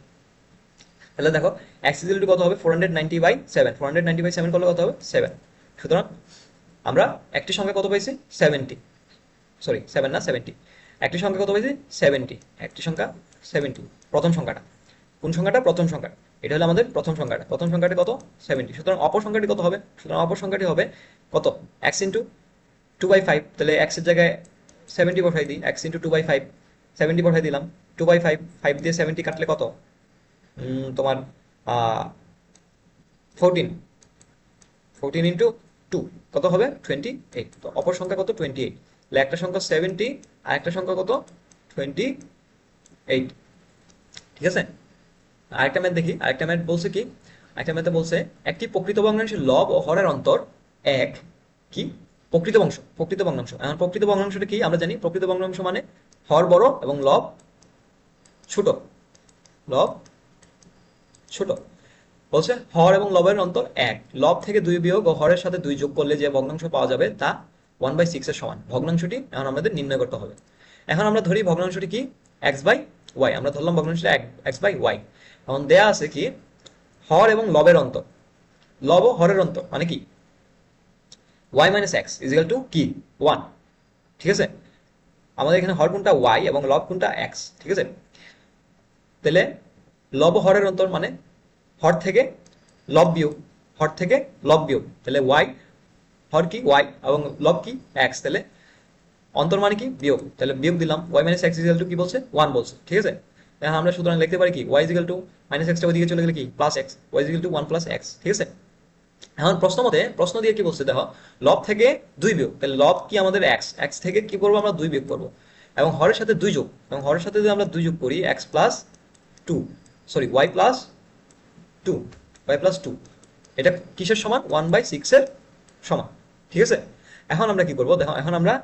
তাহলে দেখো x = কত হবে 490/7, 490/7 করলে কত হবে 7, সুতরাং আমরা একটি সংখ্যা কত পাইছি 70, সরি 7 না 70, একটি সংখ্যা কত পাইছি 70, একটি সংখ্যা 70, প্রথম সংখ্যাটা। কোন সংখ্যাটা? প্রথম সংখ্যাটা। এটা হলো আমাদের প্রথম সংখ্যাটা। প্রথম সংখ্যাটি কত? 70। সুতরাং অপর সংখ্যাটি কত হবে? সুতরাং অপর সংখ্যাটি হবে কত? x into 2/5। তাহলে x এর জায়গায় 70 বসাই দিই, x ইন্টু 2/5, 70 বসাই দিলাম। 2/5, 5 দিয়ে 70 কাটলে কত? তোমার 14, 14 ইন্টু 2 কত হবে? 28। তো অপর সংখ্যা কত? 28। তাহলে একটা সংখ্যা 70 আর একটা সংখ্যা কত? 28। ঠিক আছে, আরেকটা ম্যাথ দেখি। আরেকটা ম্যাথ বলছে কি? আরেকটা ম্যাথে বলছে একটি প্রকৃত ভগ্নাংশের লব ও হরের অন্তর এক কি? প্রকৃত বংশ, প্রকৃত ভগ্নাংশ। এখন প্রকৃত ভগ্নাংশটা কি আমরা জানি? প্রকৃত ভগ্নাংশ মানে হর বড় এবং লব ছোট। লব ছোট। বলছে হর এবং লবের অন্তর এক। লব থেকে 2 বিয়োগ ও হরের সাথে 2 যোগ করলে যে ভগ্নাংশ পাওয়া যাবে তা 1/6 এর সমান। ভগ্নাংশটি এখন আমাদের নির্ণয় করতে হবে। এখন আমরা ধরি ভগ্নাংশটি কি? x/y। আমরা ধরলাম ভগ্নাংশটি x/y। এখন দেয়া আছে কি? হর এবং লবের অন্তর। লব ও হরের অন্তর মানে কি? y minus x is equal to কি? 1। ঠিক আছে, আমাদের এখানে হর কোনটা? y এবং লব কোনটা? x। ঠিক আছে, তাহলে লব ও হরের অন্তর মানে হর থেকে লব বিয়োগ, হর থেকে লব বিয়োগ। তাহলে y, হর কি? y এবং লব কি? x। তাহলে অন্তর মানে কি? বিয়োগ। তাহলে বিয়োগ দিলাম। y minus x is equal to কি বলছে? 1 বলছে। ঠিক আছে, এখন আমরা সুতরাং লিখতে পারি কি? y ইজিক্যাল টু মাইনাস এক্সটা ওইদিকে চলে গেলে কি? Plus x. y is equal to 1 plus x. ঠিক আছে, এখন প্রশ্ন মতে, প্রশ্ন দিয়ে কি বলছে দেখো, লব থেকে 2 বিয়োগ। তাহলে লব কি আমাদের x, x থেকে কি করবো আমরা? 2 বিয়োগ করবো। এবং হরের সাথে 2 যোগ, এবং হরের সাথে যদি আমরা 2 যোগ করি x plus 2, sorry y plus 2, y plus 2, এটা কিসের সমান? 1/6 এর সমান। ঠিক আছে, এখন আমরা কি করবো দেখো, এখন আমরা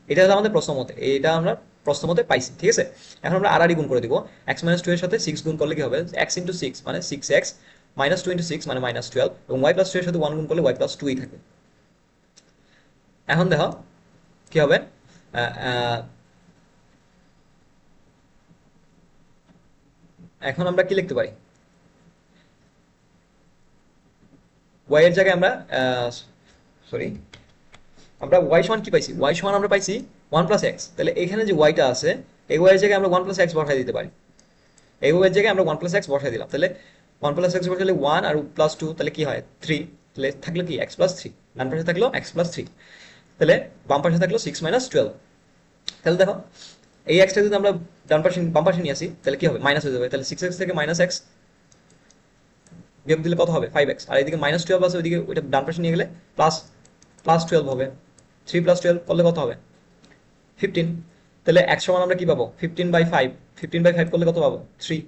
এটা হলো আমাদের প্রশ্ন মতে, এটা আমরা প্রশ্ন মতে পাইছি। ঠিক আছে, এখন আমরা আড়াআড়ি গুণ করে দিব। x মাইনাস 2 এর সাথে 6 গুণ করলে কি হবে? x ইন্টু 6 মানে 6x, মাইনাস 2 ইন্টু 6 মানে মাইনাস 12, এবং y প্লাস 2 এর সাথে 1 গুণ করলে y প্লাস 2ই থাকবে। এখন দেখো কি হবে, আহ, আহ, এখন আমরা কি লিখতে পারি? y এর জায়গায় আমরা সরি, আমরা y সমান কি পাইছি? y সমান আমরা পাইছি 1 প্লাস এক্স। তাহলে এখানে যে y টা আছে, এই y এর জায়গায় আমরা 1 প্লাস এক্স বসাই দিতে পারি। এই y এর জায়গায় আমরা 1 প্লাস এক্স বসাই দিলাম। তাহলে 1 প্লাস এক্স বসালে 1 আর প্লাস 2, তাহলে কি হয়? 3। তাহলে থাকলো কি? x plus 3। ডান পাশে থাকলো x প্লাস 3। তাহলে বাম পাশে থাকলো 6 মাইনাস 12। তাহলে দেখো এই এক্সটা যদি আমরা ডান পাশে বাম পাশে নিয়ে আসি তাহলে কি হবে? মাইনাস হয়ে যাবে। তাহলে 6x থেকে মাইনাস এক্স বিয়োগ দিলে কত হবে? 5x। আর এদিকে মাইনাস 12 আছে, ওইদিকে ওইটা ডান পাশে নিয়ে গেলে প্লাস প্লাস 12 হবে। 3 প্লাস 12 করলে কত হবে? 15। তাহলে x সমান আমরা কি পাবো? 15/5। 15/5 করলে কত পাবো? 3।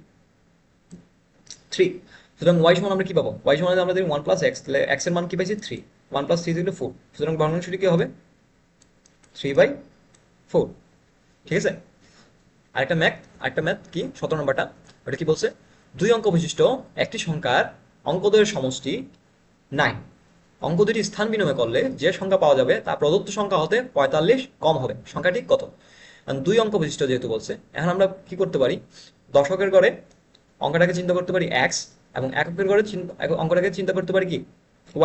3। সুতরাং y সমান আমরা কি পাবো? y সমান আমরা যদি 1 প্লাস এক্স, তাহলে x এর মান কি পাইছি? 3। 1 প্লাস 3 4। সুতরাং ভগ্নাংশটি কি হবে? 3/4। ঠিক আছে, আরেকটা ম্যাথ কি? 17 নম্বরটা, ওটা কি বলছে? 2 অঙ্ক বিশিষ্ট একটি সংখ্যার অঙ্কদ্বয়ের সমষ্টি 9। অঙ্ক দুটি স্থান বিনিময় করলে যে সংখ্যা পাওয়া যাবে তা প্রদত্ত সংখ্যা হতে 45 কম হবে। সংখ্যাটি কত? 2 অঙ্ক বিশিষ্ট যেহেতু বলছে, এখন আমরা কি করতে পারি? দশকের ঘরে অঙ্কটাকে চিন্তা করতে পারি x, এবং এককের ঘরে অঙ্কটাকে চিন্তা করতে পারি কি?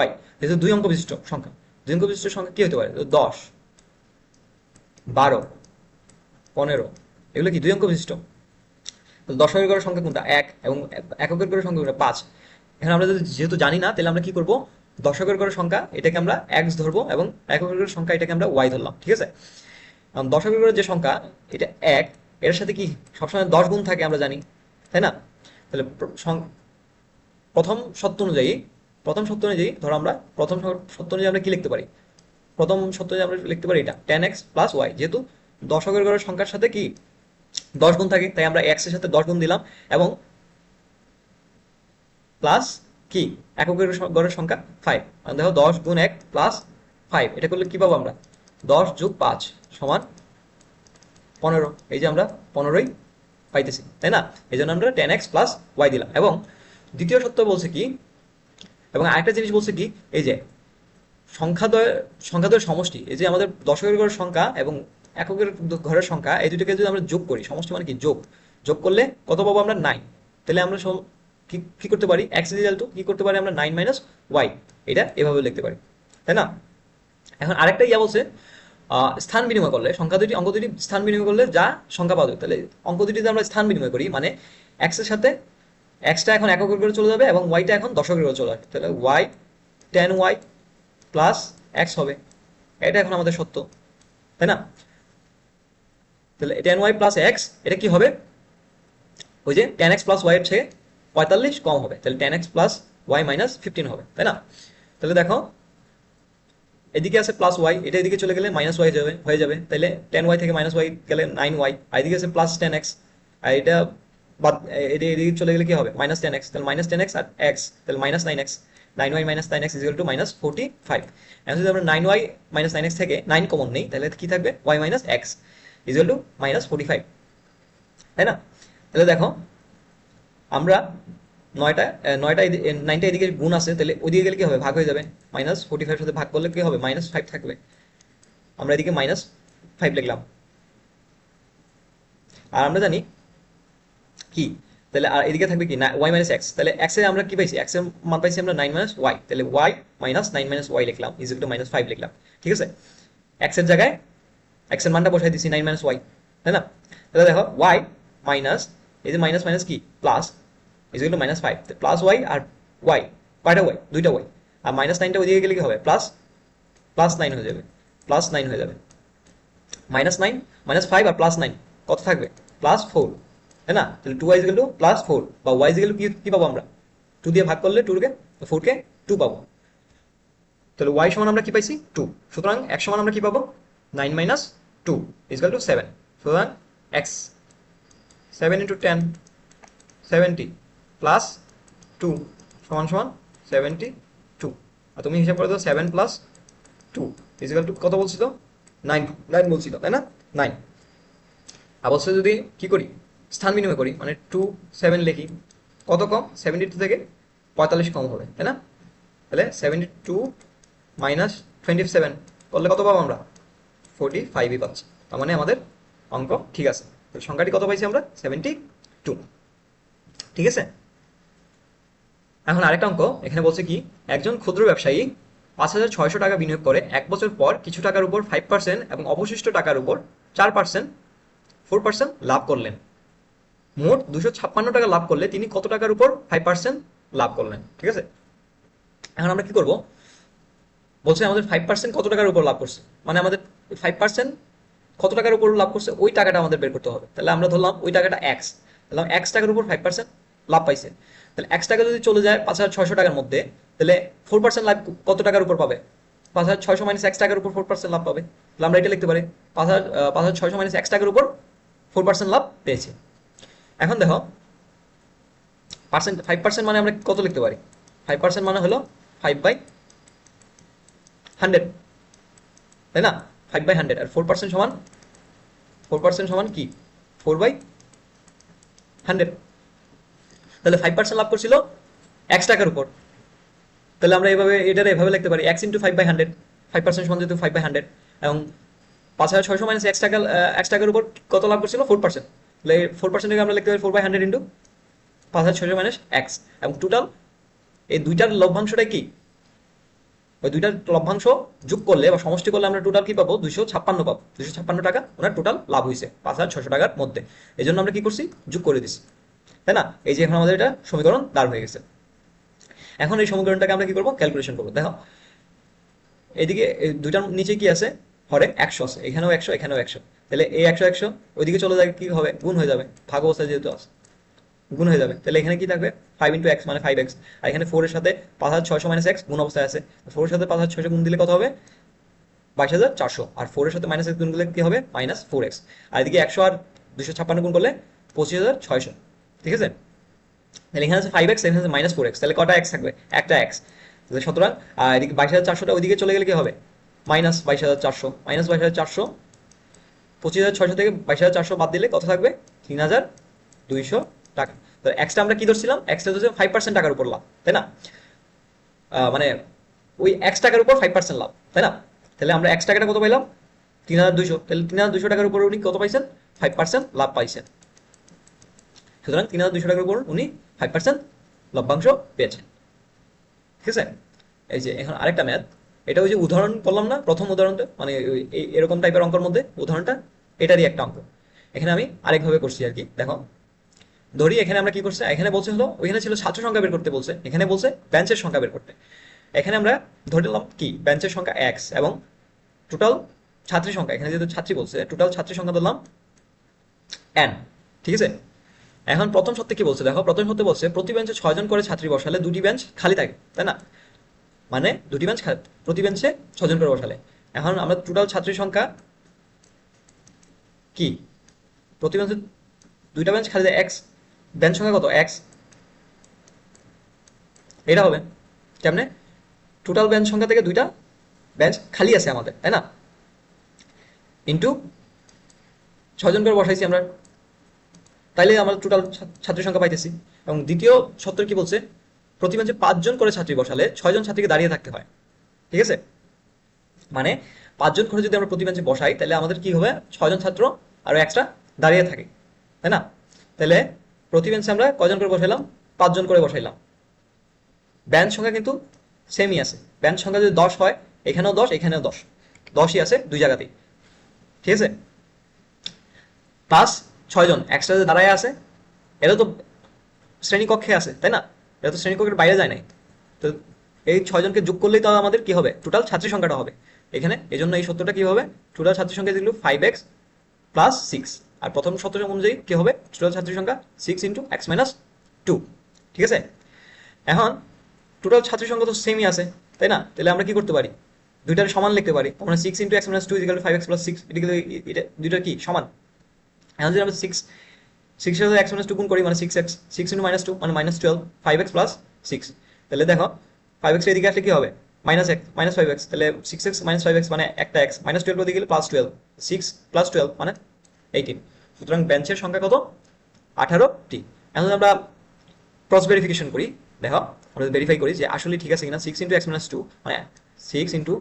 y। যেহেতু 2 অঙ্ক বিশিষ্ট সংখ্যা, 2 অঙ্ক বিশিষ্ট সংখ্যা কি হতে পারে? 10, 12, 15, এগুলো কি 2 অঙ্ক বিশিষ্ট? দশকের ঘরের সংখ্যা কোনটা? 1, এবং এককের ঘরের সংখ্যা কোনটা? 5। এখন আমরা যদি যেহেতু জানি না, তাহলে আমরা কি করব? দশকের ঘরের সংখ্যা এটাকে আমরা x ধরবো, এবং এককের ঘরের সংখ্যা এটাকে আমরা y ধরলাম। ঠিক আছে, দশকের ঘরের যে সংখ্যা এটা 1, এর সাথে কি সবসময় 10 গুণ থাকে আমরা জানি, তাই না? তাহলে প্রথম সত্য অনুযায়ী, ধরো আমরা প্রথম সত্য অনুযায়ী আমরা কি লিখতে পারি? প্রথম সত্য অনুযায়ী আমরা লিখতে পারি এটা 10x প্লাস y। যেহেতু দশকের ঘরের সংখ্যার সাথে কি 10 গুণ থাকে, তাই আমরা x এর সাথে 10 গুণ দিলাম, এবং প্লাস কি এককের গড়ের সংখ্যা 5। দেখো 10 গুণ 1 প্লাস 5, এটা করলে কি পাবো আমরা? 10 যোগ 5 সমান 15। এই যে আমরা 15ই পাইতেছি, তাই না? এই জন্য আমরা 10x প্লাস y দিলাম। এবং দ্বিতীয় সত্য বলছে কি, এবং আরেকটা জিনিস বলছে কি, এই যে সংখ্যাদ্বয়ের সমষ্টি, এই যে আমাদের দশকের ঘরের সংখ্যা এবং এককের ঘরের সংখ্যা, এই দুটোকে যদি আমরা যোগ করি, সমষ্টি মানে কি? যোগ করলে কত পাবো আমরা? 9। তাহলে আমরা কি করতে পারি? x ইকুয়াল টু কি করতে পারি আমরা? 9 মাইনাস y। এটা এভাবে লিখতে পারি, তাই না? এখন আরেকটা বলছে, স্থান বিনিময় করলে অঙ্ক দুটি স্থান বিনিময় করলে যা সংখ্যা পাওয়া যাবে, তাহলে অঙ্ক দুটিতে আমরা স্থান বিনিময় করি মানে এক্স এর সাথে এক্সটা এখন এককের করে চলে যাবে এবং ওয়াইটা এখন দশকের করে চলে আসবে, তাহলে ওয়াই 10y প্লাস এক্স হবে, এটা এখন আমাদের সত্য, তাই না? তাহলে 10y প্লাস এক্স এটা কি হবে, ওই যে 10x প্লাস ওয়াই এর থেকে 45 কম হবে, তাহলে 10x প্লাস ওয়াই মাইনাস 15 হবে, তাই না? তাহলে দেখো এদিকে আছে প্লাস ওয়াই, এটা এদিকে চলে গেলে মাইনাস ওয়াই হয়ে যাবে, তাহলে 10y থেকে মাইনাস ওয়াই গেলে 9y, আর এদিকে আছে প্লাস 10x, আর এটা বাদ এদিকে চলে গেলে কি হবে মাইনাস 10x, তাহলে মাইনাস 10x আর x, তাহলে minus 9x, 9y minus 9x is equal to minus 45। এখন যদি আমরা 9y মাইনাস 9x থেকে 9 কমন নেই তাহলে কি থাকবে y minus x is equal to minus 45, তাই না? তাহলে দেখো আমরা নয়টা 9টা এদিকে গুণ আছে, তাহলে ওইদিকে গেলে কি হবে ভাগ হয়ে যাবে, মাইনাস 45 সাথে ভাগ করলে কি হবে মাইনাস 5 থাকবে, আমরা এদিকে মাইনাস 5 লিখলাম। আর আমরা জানি কি, তাহলে আর এদিকে থাকবে কি না ওয়াই মাইনাস এক্স, তাহলে এক্স এর আমরা কি পাইছি, এক্স এর মান পাইছি আমরা 9 মাইনাস ওয়াই, তাহলে ওয়াই মাইনাস 9 মাইনাস ওয়াই লিখলাম ইজ ইকুয়াল টু মাইনাস 5 লিখলাম, ঠিক আছে? এক্স এর জায়গায় এক্স এর মানটা বসাই দিছি 9 মাইনাস ওয়াই, তাই না? তাহলে দেখো ওয়াই মাইনাস, এই যে মাইনাস মাইনাস কি plus is equal to minus 5, plus y আর ওয়াই, কয়টা ওয়াই, দুইটা ওয়াই, আর মাইনাস 9টা ওইদিকে গেলে কি হবে প্লাস প্লাস 9 হয়ে যাবে, প্লাস 9 হয়ে যাবে, মাইনাস 9 মাইনাস 5 আর প্লাস 9 কত থাকবে প্লাস 4, তাই না? তাহলে 2y is equal two plus 4 বা y ইজ ইকুয়াল টু কি পাবো আমরা 2 দিয়ে ভাগ করলে 2 কে 4 কে 2 পাবো, তাহলে y সমান আমরা কি পাইছি 2, সুতরাং x সমান আমরা কি পাবো 9 মাইনাস 2 ইজ ইকুয়াল টু 7, সুতরাং x 7 ইনটু 10 70 প্লাস 2 সমান সমান 72, আর তুমি হিসাব করে দাও 7 প্লাস 2 ইজ ইকুয়াল টু কত বলছি তো 9 বলছি তো, তাই না? 9 অবশ্যই যদি কি করি স্থান বিনিময় করি মানে 2 7 লিখি, কত কম 72 থেকে 45 কম হবে, তাই না? তাহলে 72 মাইনাস 27 করলে কত পাবো আমরা 45ই পাচ্ছি, তার মানে আমাদের অঙ্ক ঠিক আছে, তো সংখ্যাটি কত পাইছি আমরা 72, ঠিক আছে? এখন আরেকটা অঙ্ক এখানে বলছে কি, একজন ক্ষুদ্র ব্যবসায়ী 5,600 টাকা বিনিয়োগ করে 1 বছর পর কিছু টাকার উপর 5% এবং অবশিষ্ট টাকার উপর 4% লাভ করলেন, মোট 256 টাকা লাভ করলে তিনি কত টাকার উপর 5% লাভ করলেন, ঠিক আছে? এখন আমরা কি করব, বলছে আমাদের 5% কত টাকার উপর লাভ করছে, মানে আমাদের 5% কত টাকার উপর লাভ করছে ওই টাকাটা আমাদের বের করতে হবে, তাহলে আমরা ধরলাম ওই টাকাটা এক্স, তাহলে এক্স টাকার উপর 5% লাভ পাইছে, তাহলে এক্স টাকা যদি চলে যায় 5,600 টাকার মধ্যে, তাহলে 4% লাভ কত টাকার উপর পাবে 5,600 মাইনাস এক্স টাকার উপর 4% লাভ পাবে, তাহলে আমরা এটা লিখতে পারি 5,600 মাইনাস এক্স টাকার উপর 4% লাভ পেয়েছে। এখন দেখো 5% মানে আমরা কত লিখতে পারি, 5% মানে হলো 5/100, তাই না? 5/100, আর 4% সমান 4% সমান কি 4/100, তাহলে 5% লাভ করছিল x টাকার উপর, তাহলে আমরা এভাবে লিখতে পারি x ইন্টু 5/100, 5% সমান যেহেতু 5/100, এবং 5,600 মাইনাস x টাকার উপর কত লাভ করছিল 4%, তাহলে 4% আমরা লিখতে পারি 4/100 ইন্টু 5,600 মাইনাস x, এবং টোটাল এই দুইটার লভ্যাংশটাই কি, ওই দুইটার লভ্যাংশ যোগ করলে বা সমষ্টি করলে আমরা টোটাল কি পাবো 256 পাবো, 256 টাকা ওনার টোটাল লাভ হয়েছে 5,600 টাকার মধ্যে, এই জন্য আমরা কি করছি যোগ করে দিছি, তাই না? এই যে এখন আমাদের এটা সমীকরণ দাঁড় হয়ে গেছে। এখন এই সমীকরণটাকে আমরা কি করবো ক্যালকুলেশন করবো, দেখো এদিকে দুইটার নিচে কি আছে হরে 100 আছে, এখানেও 100 এখানেও 100, তাহলে এই 100 ওইদিকে চলে যায় কি হবে গুণ হয়ে যাবে, ভাগ অবস্থায় যেহেতু আছে গুণ হয়ে যাবে, তাহলে এখানে কি থাকবে 5 ইন্টু এক্স মানে 5x, আর এখানে 4 এর সাথে 5,600 মাইনাস এক্স গুণ অবস্থায় আছে, 4 এর সাথে 5,600 গুণ দিলে কত হবে 22,400, আর 4 এর সাথে মাইনাস এক্স গুণ করলে কি হবে মাইনাস 4x, আর এদিকে 100 আর 256 গুণ করলে 25,600, ঠিক আছে? তাহলে এখানে আছে 5x, এখানে আছে মাইনাস 4x, তাহলে কটা x থাকবে একটা x, তাহলে সুতরাং আর এদিকে 22,400টা ওইদিকে চলে গেলে কি হবে মাইনাস 22,400, মাইনাস 22,400, 25,600 থেকে 22,400 বাদ দিলে কত থাকবে 3,200 টাকা। তো এক্সটা আমরা কি ধরছিলাম, এক্সটা ধরছিলাম 5% টাকার উপর লাভ, তাই না? মানে ওই এক্স টাকার উপর 5% লাভ, তাই না? তাহলে আমরা এক্স টাকাটা কত পাইলাম 3,200, তাহলে 3,200 টাকার উপর উনি কত পাইছেন 5% লাভ পাইছেন, সুতরাং 3,200 টাকার উপর উনি 5% লভ্যাংশ পেয়েছেন, ঠিক আছে? এই যে এখন আরেকটা ম্যাথ, এটা ওই যে উদাহরণ বললাম না প্রথম উদাহরণটা, মানে এরকম টাইপের অঙ্কের মধ্যে উদাহরণটা এটারই একটা অঙ্ক। এখানে আমি আরেকভাবে করছি আর কি। দেখো, ধরি এখানে আমরা কি করছি, এখানে বলছে হলো ওইখানে ছিল ছাত্র সংখ্যা বের করতে বলছে, এখানে বলছে বেঞ্চের সংখ্যা বের করতে। এখানে আমরা ধরে নিলাম কি বেঞ্চের সংখ্যা এক্স এবং টোটাল ছাত্রী সংখ্যা, এখানে যেহেতু ছাত্রী বলছে টোটাল ছাত্রী সংখ্যা ধরলাম এন। ঠিক আছে, এখন প্রথম সত্যি কি বলছে দেখো, প্রথম সত্যি বলছে প্রতি বেঞ্চে 6 জন করে ছাত্রী বসালে দুটি বেঞ্চ খালি থাকে, তাই না? মানে দুটি বেঞ্চ প্রতি বেঞ্চে 6 জন করে বসালে। এখন আমরা টোটাল ছাত্রীর সংখ্যা কি, প্রতি বেঞ্চে দুইটা বেঞ্চ খালি, এক্স বেঞ্চ সংখ্যা কত এক্স, এটা হবে কেমনে, টোটাল বেঞ্চ সংখ্যা থেকে দুইটা বেঞ্চ খালি আছে আমাদের, তাই না, ইন্টু 6 জন করে বসাইছি আমরা, তাইলে আমরা টোটাল ছাত্রীর সংখ্যা পাইতেছি। এবং দ্বিতীয় সত্তর কি বলছে, প্রতি বেঞ্চে 5 জন করে ছাত্রী বসালে 6 জন ছাত্রীকে দাঁড়িয়ে থাকতে হয়। ঠিক আছে, মানে 5 জন করে যদি আমরা প্রতি বেঞ্চে বসাই তাহলে আমাদের কি হবে, 6 জন ছাত্র আরো এক্সট্রা দাঁড়িয়ে থাকে, তাই না? তাহলে প্রতি বেঞ্চে আমরা কয়জন করে বসাইলাম, 5 জন করে বসাইলাম। বেঞ্চ সংখ্যা কিন্তু সেমই আছে, বেঞ্চ সংখ্যা যদি 10 হয়, এখানেও 10 এখানেও 10, 10ই আছে দুই জায়গাতেই। ঠিক আছে, প্লাস 6 জন এক্সট্রা যে দাঁড়ায় আছে, এটা তো শ্রেণীকক্ষে আছে, তাই না? এটা তো শ্রেণীকক্ষের বাইরে যায় নাই। তো এই 6 জনকে যোগ করলেই তো আমাদের কি হবে, টোটাল ছাত্রী সংখ্যাটা হবে এখানে। এই জন্য এই সত্যটা কি হবে, টোটাল ছাত্রী সংখ্যা যেগুলো 5x প্লাস 6, আর প্রথম সত্য অনুযায়ী কি হবে, টোটাল ছাত্রী সংখ্যা 6 ইন্টু এক্স মাইনাস 2। ঠিক আছে, এখন টোটাল ছাত্রী সংখ্যা তো সেমই আছে, তাই না? তাহলে আমরা কি করতে পারি, দুইটার সমান লিখতে পারি। আমরা 6 into x minus 2 equal to 5x plus 6, এটা দুইটার কি সমান। এখন যদি আমরা 6 এর সাথে এক্স মাইনাস 2 গুণ করি, মানে 6x, 6 ইন্টু মাইনাস 2 মানে মাইনাস 12, 5x প্লাস 6। তাহলে দেখো 5x এদিকে আসলে কি হবে, মাইনাস x মাইনাস 5x, তাহলে 6x মাইনাস 5x মানে একটা x, মাইনাস 12 ওদিকে গেলে প্লাস 12, 6 প্লাস 12 মানে 18। সুতরাং বেঞ্চের সংখ্যা কত, 18টি। এখন আমরা ক্রস ভেরিফিকেশন করি, দেখো আমরা ভেরিফাই করি যে আসলে ঠিক আছে কিনা। 6 ইন্টু এক্স মাইনাস 2 মানে 6 ইন্টু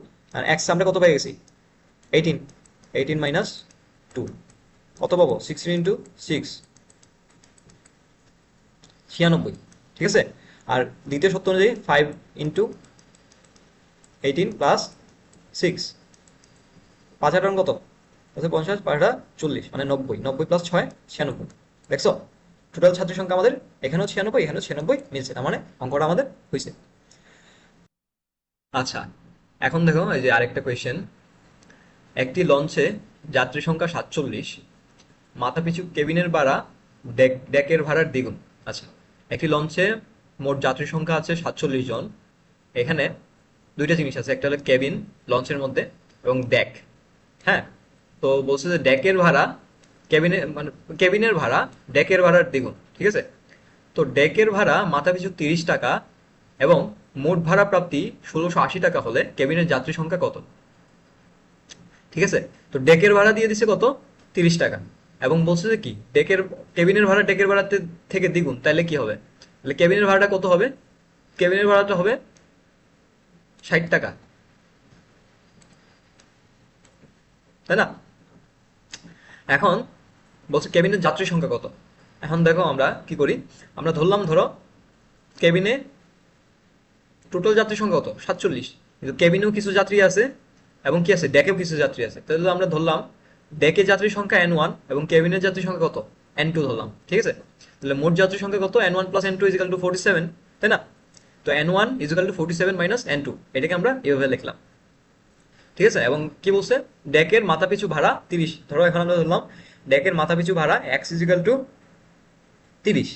এক্স আমরা কত পেয়ে গেছি, 18, 18 মাইনাস 2 কত পাবো, 16 ইন্টু 6 96। ঠিক আছে, আর দ্বিতীয় সত্য অনুযায়ী 5 ইন্টু 18 প্লাস 6, 5 কত, 50, 5 40 মানে 90, 90 প্লাস 6 96। দেখছো টোটাল ছাত্রী সংখ্যা আমাদের এখানেও 96 এখানেও 96 মিলছে, তার মানে অঙ্কটা আমাদের হয়েছে। আচ্ছা, এখন দেখো এই যে আরেকটা কোয়েশ্চেন, একটি লঞ্চে যাত্রী সংখ্যা 47, মাথাপিছু কেবিনের ভাড়া ডেকের ভাড়ার দ্বিগুণ। আচ্ছা, একটি লঞ্চে মোট যাত্রী সংখ্যা আছে 47 জন। এখানে দুইটা জিনিস আছে, একটা হলো কেবিন লঞ্চের মধ্যে এবং ডেক। হ্যাঁ, তো বলছে যে ডেকের ভাড়া কেবিনের মানে কেবিনের ভাড়া ডেকের ভাড়ার দ্বিগুণ। ঠিক আছে, তো ডেকের ভাড়া মাথাপিছু 30 টাকা এবং মোট ভাড়া প্রাপ্তি 1680 টাকা হলে কেবিনের যাত্রী সংখ্যা কত? ঠিক আছে, তো ডেকের ভাড়া দিয়ে দিছে কত, 30 টাকা, এবং বলছে যে কি কেবিনের ভাড়া ডেকের ভাড়া থেকে দ্বিগুণ, তাহলে কি হবে, তাহলে কেবিনের ভাড়াটা কত হবে, কেবিনের ভাড়াটা হবে 60 টাকা, তাই না? এখন বলছে কেবিনের যাত্রী সংখ্যা কত। এখন দেখো আমরা কি করি, আমরা ধরলাম ধরো কেবিনে টোটাল যাত্রী সংখ্যা কত, 47, কিন্তু কেবিনেও কিছু যাত্রী আছে এবং কি আছে ডেকেও কিছু যাত্রী আছে। তাহলে আমরা ধরলাম ডেকে যাত্রী সংখ্যা n1 এবং কেবিনের যাত্রী সংখ্যা কত, n2 ধরলাম। ঠিক আছে, তাহলে মোট যাত্রী সংখ্যা কত, n1 plus n2 is equal two 47, তাই না? তো n1 is equal two 47 minus n2, এটাকে আমরা এভাবে লিখলাম। ঠিক আছে, এবং কি বলছে, ডেকের মাথাপিছু ভাড়া 30, ধরো এখন আমরা ধরলাম ডেকের মাথাপিছু ভাড়া x ইজিক্যাল টু 30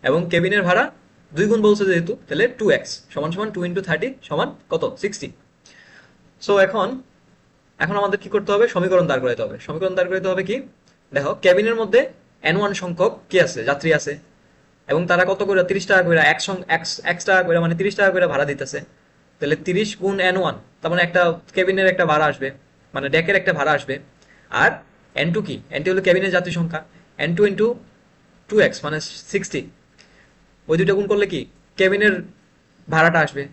এবং কেবিনের ভাড়া 2 গুণ বলছে যেহেতু, তাহলে 2x সমান সমান 2 ইন্টু 30 সমান কত, 60। সো এখন এখন আমাদের কি করতে হবে, সমীকরণ দাঁড় করাতে হবে। সমীকরণ দাঁড় করাতে হবে কি, দেখো কেবিনের মধ্যে n1 সংখ্যক কি আছে, যাত্রী আছে, এবং তারা কত করে 30 টাকা করে এক টাকা করে মানে 30 টাকা করে ভাড়া দিতেছে। তাহলে 30 গুণ n1, তার মানে একটা কেবিনের একটা ভাড়া আসবে, মানে ডেকের একটা ভাড়া আসবে। আর n2 কি, n2 হলো কেবিনের যাত্রী সংখ্যা, n2 ইন্টু 2x মানে 60, ওই দুইটা গুণ করলে কি কেবিনের ভাড়াটা আসবে।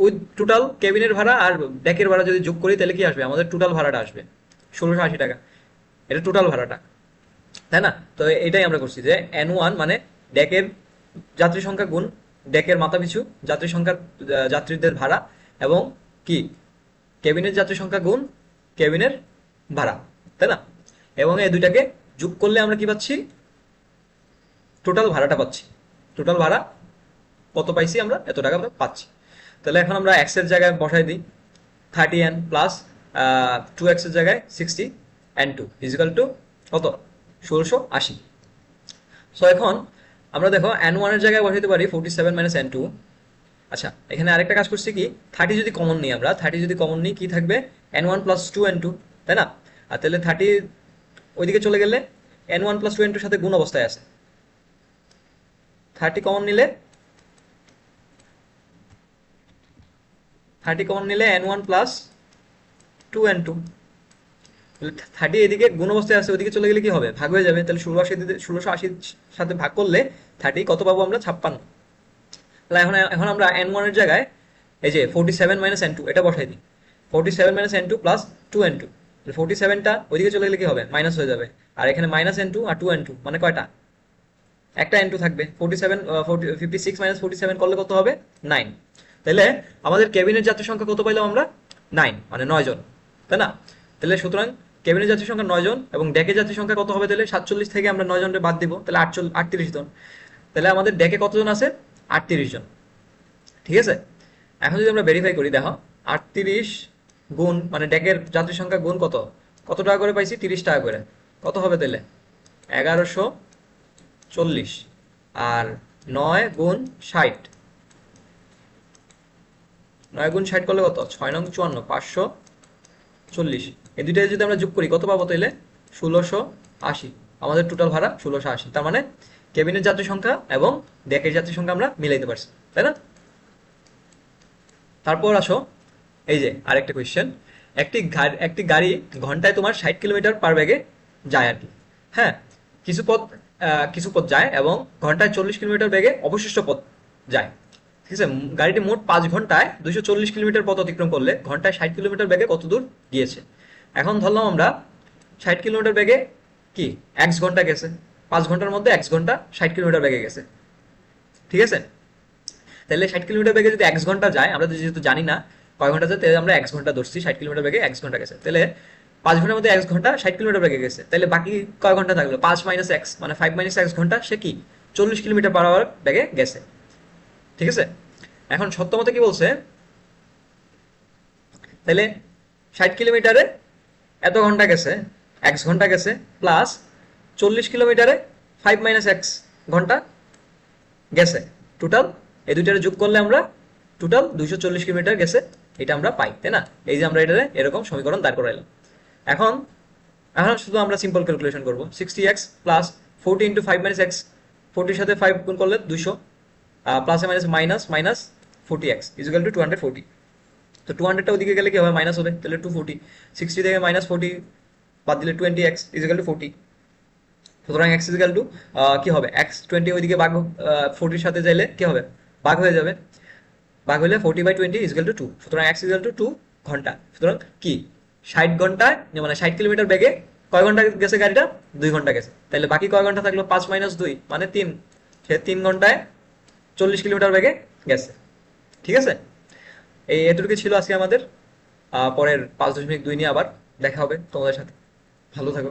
ওই টোটাল কেবিনের ভাড়া আর ডেকের ভাড়া যদি যোগ করি তাহলে কি আসবে, আমাদের টোটাল ভাড়াটা আসবে 1680 টাকা, এটা টোটাল ভাড়াটা, তাই না? তো এটাই আমরা করছি যে n1 মানে ডেকের যাত্রী সংখ্যা গুণ ডেকের মাথা পিছু যাত্রী সংখ্যার যাত্রীদের ভাড়া এবং কি কেবিনের যাত্রী সংখ্যা গুণ কেবিনের ভাড়া, তাই না? এবং এই দুইটাকে যোগ করলে আমরা কি পাচ্ছি? টোটাল ভাড়াটা পাচ্ছি। টোটাল ভাড়া কত পাইছি আমরা? এত টাকা আমরা পাচ্ছি। তাহলে এখন আমরা এক্স এর জায়গায় বসাই দিই 30n প্লাস 2x এর জায়গায় 60n2 ইজিক্যাল টু কত? 1680। সো এখন আমরা দেখো n1 এর জায়গায় বসাইতে পারি 47 মাইনাস n2। আচ্ছা, এখানে আরেকটা কাজ করছি কি, 30 যদি কমন নিই, আমরা 30 যদি কমন নিই কি থাকবে? n1 প্লাস 2n2, তাই না? আর তাহলে 30 ওইদিকে চলে গেলে n1 প্লাস 2n2 সাথে গুণ অবস্থায় আছে। 30 কমন নিলে n1 প্লাস 2n2, 30 এদিকে গুণ অবস্থায় আছে, ওইদিকে চলে গেলে কি হবে? ভাগ হয়ে যাবে। তাহলে 1680 সাথে ভাগ করলে 30 কত পাবো আমরা? 56। তাহলে এখন আমরা n1 এর জায়গায় এই যে 47 মাইনাস n2 এটা বসাই দিই। 47 মাইনাস n2 প্লাস 2n2, 47টা ওইদিকে চলে গেলে কি হবে? মাইনাস হয়ে যাবে। আর এখানে মাইনাস n2 আর 2n2 মানে কয়টা? একটা n2 থাকবে। 56 মাইনাস 47 করলে কত হবে? 9। তাহলে আমাদের কেবিনের যাত্রী সংখ্যা কত পাইলাম আমরা? 9, মানে 9 জন, তাই না? তাহলে সুতরাং কেবিনের যাত্রী সংখ্যা 9 জন এবং ডেকের যাত্রী সংখ্যা কত হবে? তাহলে 47 থেকে আমরা 9 জনকে বাদ দিব, তাহলে 38 জন। তাহলে আমাদের ডেকে কতজন আছে? 38 জন। ঠিক আছে, এখন যদি আমরা ভেরিফাই করি, দেখো 38 গুণ মানে ডেকের যাত্রী সংখ্যা গুণ কত টাকা করে পাইছি? 30 টাকা করে। কত হবে তাহলে? 1140। আর 9 গুণ 60, 9 গুণ 60 করলে কত? 6 নং 54, 540। এই দুইটা যদি আমরা যোগ করি কত পাবো তাহলে? 1680। আমাদের টোটাল ভাড়া 1680। তার মানে কেবিনের যাত্রী সংখ্যা এবং ডেকের যাত্রী সংখ্যা আমরা মিলাইতে পারছি, তাই না? তারপর আসো এই যে আরেকটা কোয়েশ্চেন। একটি গাড়ি ঘন্টায় তোমার 60 কিলোমিটার পার বেগে যায় আর কি। হ্যাঁ, কিছু পথ যায় এবং ঘন্টায় 40 কিলোমিটার বেগে অবশিষ্ট পথ যায়। ঠিক আছে, গাড়িটি মোট 5 ঘন্টায় 240 কিলোমিটার পথ অতিক্রম করলে ঘন্টায় 60 কিলোমিটার বেগে কত দূর গিয়েছে? এখন ধরলাম আমরা 60 কিলোমিটার বেগে কি x ঘন্টা গেছে, 5 ঘন্টার মধ্যে x ঘন্টা 60 কিলোমিটার বেগে গেছে। ঠিক আছে, তাহলে 60 কিলোমিটার বেগে যদি x ঘন্টা যায়, আমরা যেহেতু জানি না কয় ঘন্টা যায়, তাহলে আমরা x ঘন্টা ধরছি। 60 কিলোমিটার বেগে x ঘন্টা গেছে, তাহলে 5 ঘন্টার মধ্যে x ঘন্টা 60 কিলোমিটার বেগে গেছে, তাহলে বাকি কয় ঘন্টা থাকলো? 5 মাইনাস x, মানে 5 মাইনাস x ঘন্টা সে কি 40 কিলোমিটার পার আওয়ার বেগে গেছে। ঠিক আছে, এখন সত্য মতে কি বলছে? তাহলে 60 কিলোমিটারে এত ঘন্টা গেছে, x ঘন্টা গেছে, প্লাস 40 কিলোমিটারে 5 মাইনাস x ঘন্টা গেছে। টোটাল এই দুইটারে যোগ করলে আমরা টোটাল 240 কিলোমিটার গেছে, এটা আমরা পাই, তাই না? এই যে আমরা এটারে এরকম সমীকরণ দাঁড় করাইলাম। এখন এখন শুধু আমরা সিম্পল ক্যালকুলেশন করব। 60x plus 40 into 5 minus x, 40 সাথে 5 গুণ করলে 200, প্লাসে minus minus 40x equal to 240। তো 200টা ওদিকে গেলে কি হবে? মাইনাস হবে, তাহলে 240। 60 থেকে মাইনাস 40 বাদ দিলে 20x ইকুয়াল টু 40। সুতরাং x ইকুয়াল টু কি হবে? x 20 ওইদিকে ভাগ 40 সাথে যাইলে কি হবে? ভাগ হয়ে যাবে। ভাগ হলে 40/20 ইকুয়াল টু 2। সুতরাং x ইকুয়াল টু 2 ঘন্টা। সুতরাং কি 60 ঘন্টায় মানে 60 কিলোমিটার বেগে কয় ঘন্টা গেছে গাড়িটা? 2 ঘন্টা গেছে। তাহলে বাকি কয় ঘন্টা থাকলো? 5 মাইনাস 2 মানে 3। সে 3 ঘন্টায় 40 কিলোমিটার বেগে গেছে। ঠিক আছে, এতটুকু ছিল আজকে আমাদের। পরের 5.2 নিয়ে আবার দেখা হবে তোমাদের সাথে। ভালো থাকো।